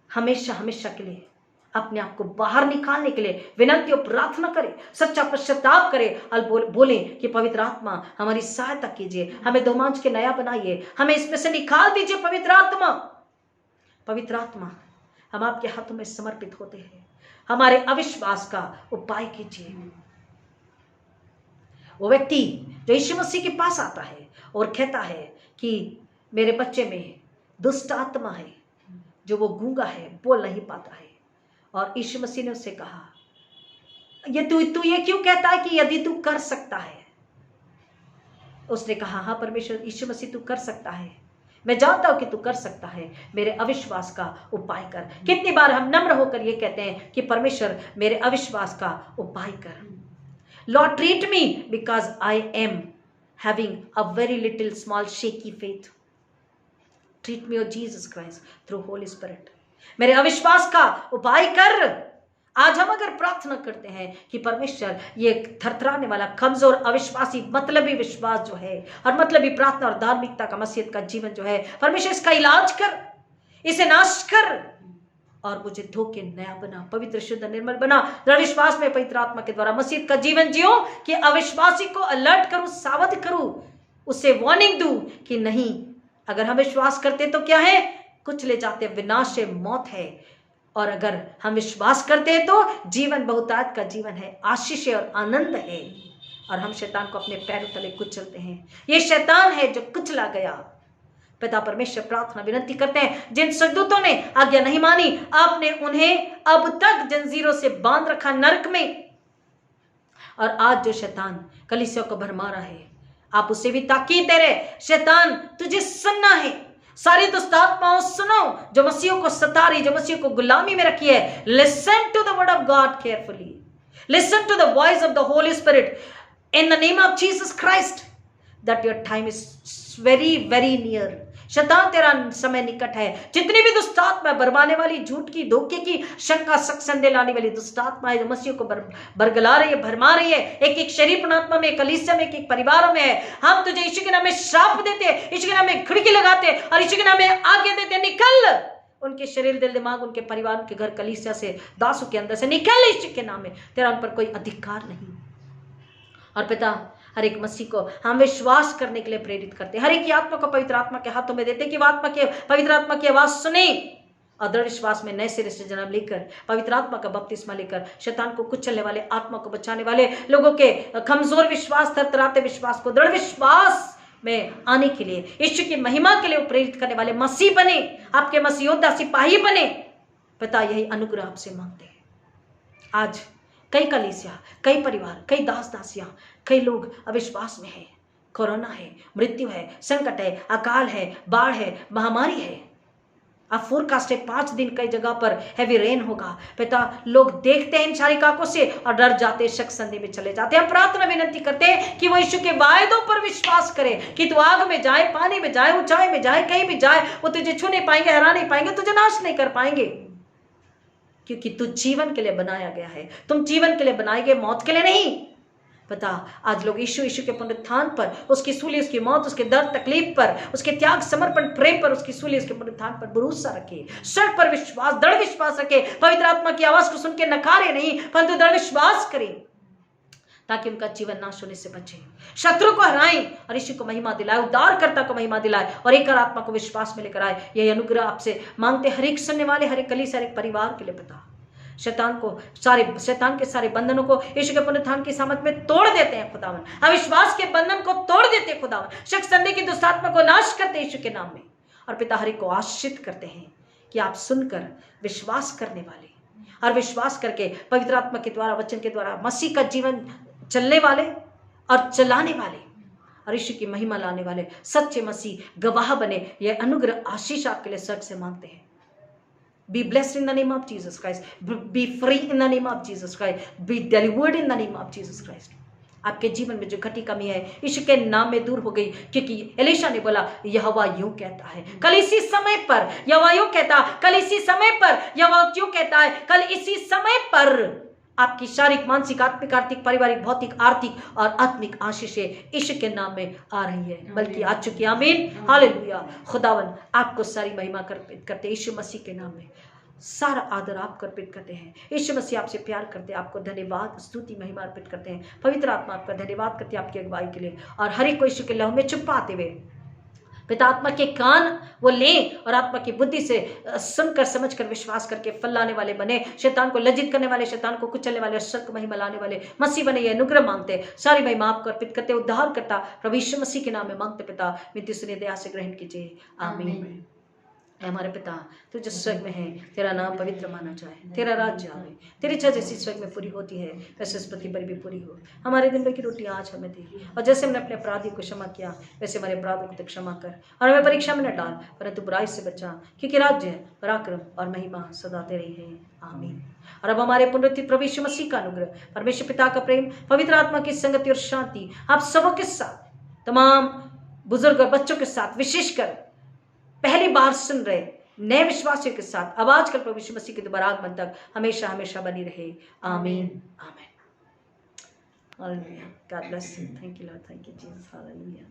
हमेशा हमेशा के लिए अपने आप को बाहर निकालने के लिए विनती और प्रार्थना करें, सच्चा पश्चाताप करें और बोलें कि पवित्र आत्मा हमारी सहायता कीजिए, हमें दोमांच के नया बनाइए, हमें इसमें से निकाल दीजिए। पवित्र आत्मा, पवित्र आत्मा, हम आपके हाथों में समर्पित होते हैं। हमारे अविश्वास का उपाय कीजिए। वो व्यक्ति जो यीशु मसीह के पास आता है और कहता है कि मेरे बच्चे में दुष्ट आत्मा है, जो वो गूंगा है, बोल नहीं पाता है, और यीशु मसीह ने उससे कहा, ये तू ये क्यों कहता है कि यदि तू कर सकता है? उसने कहा, हाँ परमेश्वर, यीशु मसीह तू कर सकता है, मैं जानता हूं कि तू कर सकता है, मेरे अविश्वास का उपाय कर। कितनी बार हम नम्र होकर ये कहते हैं कि परमेश्वर मेरे अविश्वास का उपाय कर। Lord treat me because I am having a very little small shaky faith. Treat me O Jesus Christ through Holy Spirit. मेरे अविश्वास का उपाय कर। आज हम अगर प्रार्थना करते हैं कि परमेश्वर ये थरथराने वाला कमजोर अविश्वासी मतलबी विश्वास जो है और मतलबी प्रार्थना और धार्मिकता का मसीहत का जीवन जो है, परमेश्वर इसका इलाज कर, इसे नाश कर और मुझे धोके नया बना, पवित्र शुद्ध निर्मल बना। दृढ़ विश्वास में पवित्र आत्मा के द्वारा मसीहत का जीवन जियो कि अविश्वासी को अलर्ट करूं, सावध करूं, उसे वार्निंग दूं कि नहीं, अगर हम विश्वास करते तो क्या है, कुछ ले जाते, विनाश है, मौत है, और अगर हम विश्वास करते हैं तो जीवन बहुतायत का जीवन है, आशीष है और आनंद है, और हम शैतान को अपने पैरों तले कुचलते हैं। ये शैतान है जो कुचला गया। पिता परमेश्वर प्रार्थना विनती करते हैं, जिन स्वर्गदूतों ने आज्ञा नहीं मानी, आपने उन्हें अब तक जंजीरों से बांध रखा नरक में, और आज जो शैतान कलीसिया को भरमा रहा है, आप उसे भी ताकीद दे रहे, शैतान तुझे सुनना है। सारी दुष्ट आत्माओं सुनो जो मसीह को सता रही, जो मसीह को गुलामी में रखी है। Listen to the word of God carefully, listen to the voice of the Holy Spirit in the name of Jesus Christ, that your time is very very near. शैतान तेरा समय निकट है। जितनी भी दुष्ट आत्मा बरमाने वाली, झूठ की, धोखे की, शंका, शक, संदेह लाने वाली दुष्ट आत्मा है जो मसीह को बरगला रही है, भरमा रही है, एक एक शरीर परमात्मा में, कलीसिया में, एक एक परिवारों में है, हम तुझे यीशु के नाम में श्राप देते, यीशु के नाम में खिड़की लगाते और यीशु के नाम में आज्ञा देते, निकल उनके शरीर, दिल, दिमाग, उनके परिवार, उनके घर, कलीसिया से, दासों के अंदर से निकल यीशु के नाम में। तेरा उन पर कोई अधिकार नहीं। और पिता हर एक मसीह को हम विश्वास करने के लिए प्रेरित करते हैं, हर एक की आत्मा को पवित्र आत्मा के हाथों में देते कि वो आत्मा के, पवित्र आत्मा की आवाज सुने और दृढ़ विश्वास में नए सिरे से जन्म लेकर, पवित्र आत्मा का बपतिस्मा लेकर, शैतान को कुचलने वाले, आत्मा को बचाने वाले लोगों के कमजोर विश्वास, थरथराते विश्वास को दृढ़ विश्वास में आने के लिए, यीशु की महिमा के लिए प्रेरित करने वाले मसीह बने, आपके मसीह योद्धा सिपाही बने। पिता यही अनुग्रह आपसे मांगते हैं। आज कई कलीसिया, कई परिवार, कई दास दासियां, कई लोग अविश्वास में है, कोरोना है, मृत्यु है, संकट है, अकाल है, बाढ़ है, महामारी है। अब फोरकास्ट है 5 दिन कई जगह पर हैवी रेन होगा। पिता लोग देखते हैं इन सारी आंखों से और डर जाते, शक संदेह में चले जाते हैं। हम प्रार्थना विनती करते हैं कि वो यीशु के वायदों पर विश्वास करे कि तू आग में जाए, पानी में जाए, ऊंचाई में जाए, कहीं भी जाए, वो तुझे छू नहीं पाएंगे, हरा नहीं पाएंगे, तुझे नाश नहीं कर पाएंगे, क्योंकि तू जीवन के लिए बनाया गया है। तुम जीवन के लिए बनाए गए, मौत के लिए नहीं। पता आज लोग यीशु के पुनरुत्थान पर, उसकी सूली, उसकी मौत, उसके दर्द तकलीफ पर, उसके त्याग, समर्पण, प्रेम पर, उसकी सूली, उसके पुनरुत्थान पर भरोसा रखे, सर पर विश्वास, दृढ़ विश्वास रखे, पवित्र आत्मा की आवाज को सुन के नकारे नहीं परंतु दृढ़ विश्वास करें, ताकि उनका जीवन नाश होने से बचे, शत्रु को हराएं और यीशु को महिमा दिलाए, उद्धारकर्ता को महिमा दिलाए और एक आत्मा को विश्वास में लेकर आए। यही अनुग्रह आपसे मांगते हर एक सुनने वाले, हर एक कलीसिया, हर एक परिवार के लिए। पिता शैतान के सारे बंधनों को यीशु के पुनरुत्थान की सामर्थ में तोड़ देते हैं खुदावन, अविश्वास के बंधन को तोड़ देते हैं खुदावन, शक संदेह की दुष्ट आत्मा को नाश करते हैं यीशु के नाम में। और पिता हर एक को आशीषित करते हैं कि आप सुनकर विश्वास करने वाले और विश्वास करके पवित्र आत्मा के द्वारा, वचन के द्वारा मसीह का जीवन चलने वाले और चलाने वाले और यीशु की महिमा लाने वाले सच्चे मसीह गवाह बने। यह अनुग्रह, आशीष आपके लिए स्वर्ग से मांगते हैं। Be blessed in the name of Jesus Christ. Be free in the name of Jesus Christ. Be delivered in the name of Jesus Christ. आपके जीवन में जो घटी कमी है यीशु के नाम में दूर हो गई, क्योंकि एलीशा ने बोला यहोवा यूं कहता है, कल इसी समय पर यहोवा यूं कहता, कल इसी समय पर यहोवा यूं कहता है, कल इसी समय पर आपकी शारीरिक, मानसिक, आत्मिक, आर्थिक, पारिवारिक, भौतिक, आर्थिक और आत्मिक आशीषें यीशु के नाम में आ रही है, बल्कि आ चुकी। आमीन, हालेलुया। खुदावन आपको सारी महिमा करते यीशु मसीह के नाम में। सारा आदर आपको अर्पित करते हैं। यीशु मसीह आपसे प्यार करते हैं, आपको धन्यवाद, स्तुति, महिमा अर्पित करते हैं। पवित्र आत्मा आपका धन्यवाद करते हैं आपकी अगुवाई के लिए, और हर एक को यीशु के लहू में छुपाते हुए पिता आत्मा के कान वो लें और आत्मा की बुद्धि से सुनकर समझकर विश्वास करके फल लाने वाले बने, शैतान को लज्जित करने वाले, शैतान को कुचलने वाले, सत्य को महिमा लाने वाले मसीह बने। ये अनुग्रह मांगते, सारी महिमा आपको अर्पित करते, उद्धार करता प्रभु यीशु मसीह के नाम में मांगते पिता, विनती सुनिए, दया से ग्रहण कीजिए, आमीन। हमारे पिता तू जो स्वर्ग में है, तेरा नाम पवित्र माना जाए, तेरा राज्य आवे, तेरी इच्छा जैसी स्वर्ग में पूरी होती है वैसे इस पृथ्वी पर भी पूरी हो। हमारे दिन भर की रोटी आज हमें दे, और जैसे हमने अपने अपराधी को क्षमा किया वैसे हमारे अपराधों को क्षमा कर, और हमें परीक्षा में न डाल परंतु बुराई से बचा, क्योंकि राज्य, पराक्रम और महिमा सदा तेरे हैं, आमीन। और अब हमारे पुनरुत्थित प्रभु यीशु मसीह का अनुग्रह, परमेश्वर पिता का प्रेम, पवित्र आत्मा की संगति और शांति आप सबों के साथ, तमाम बुजुर्ग और बच्चों के साथ, विशेषकर पहली बार सुन रहे नए विश्वासियों के साथ, अब आजकल प्रभु यीशु मसीह के दोबारा आगमन तक हमेशा हमेशा बनी रहे, आमीन, आमीन। Hallelujah. God bless you. Thank you Lord, thank you Jesus, hallelujah.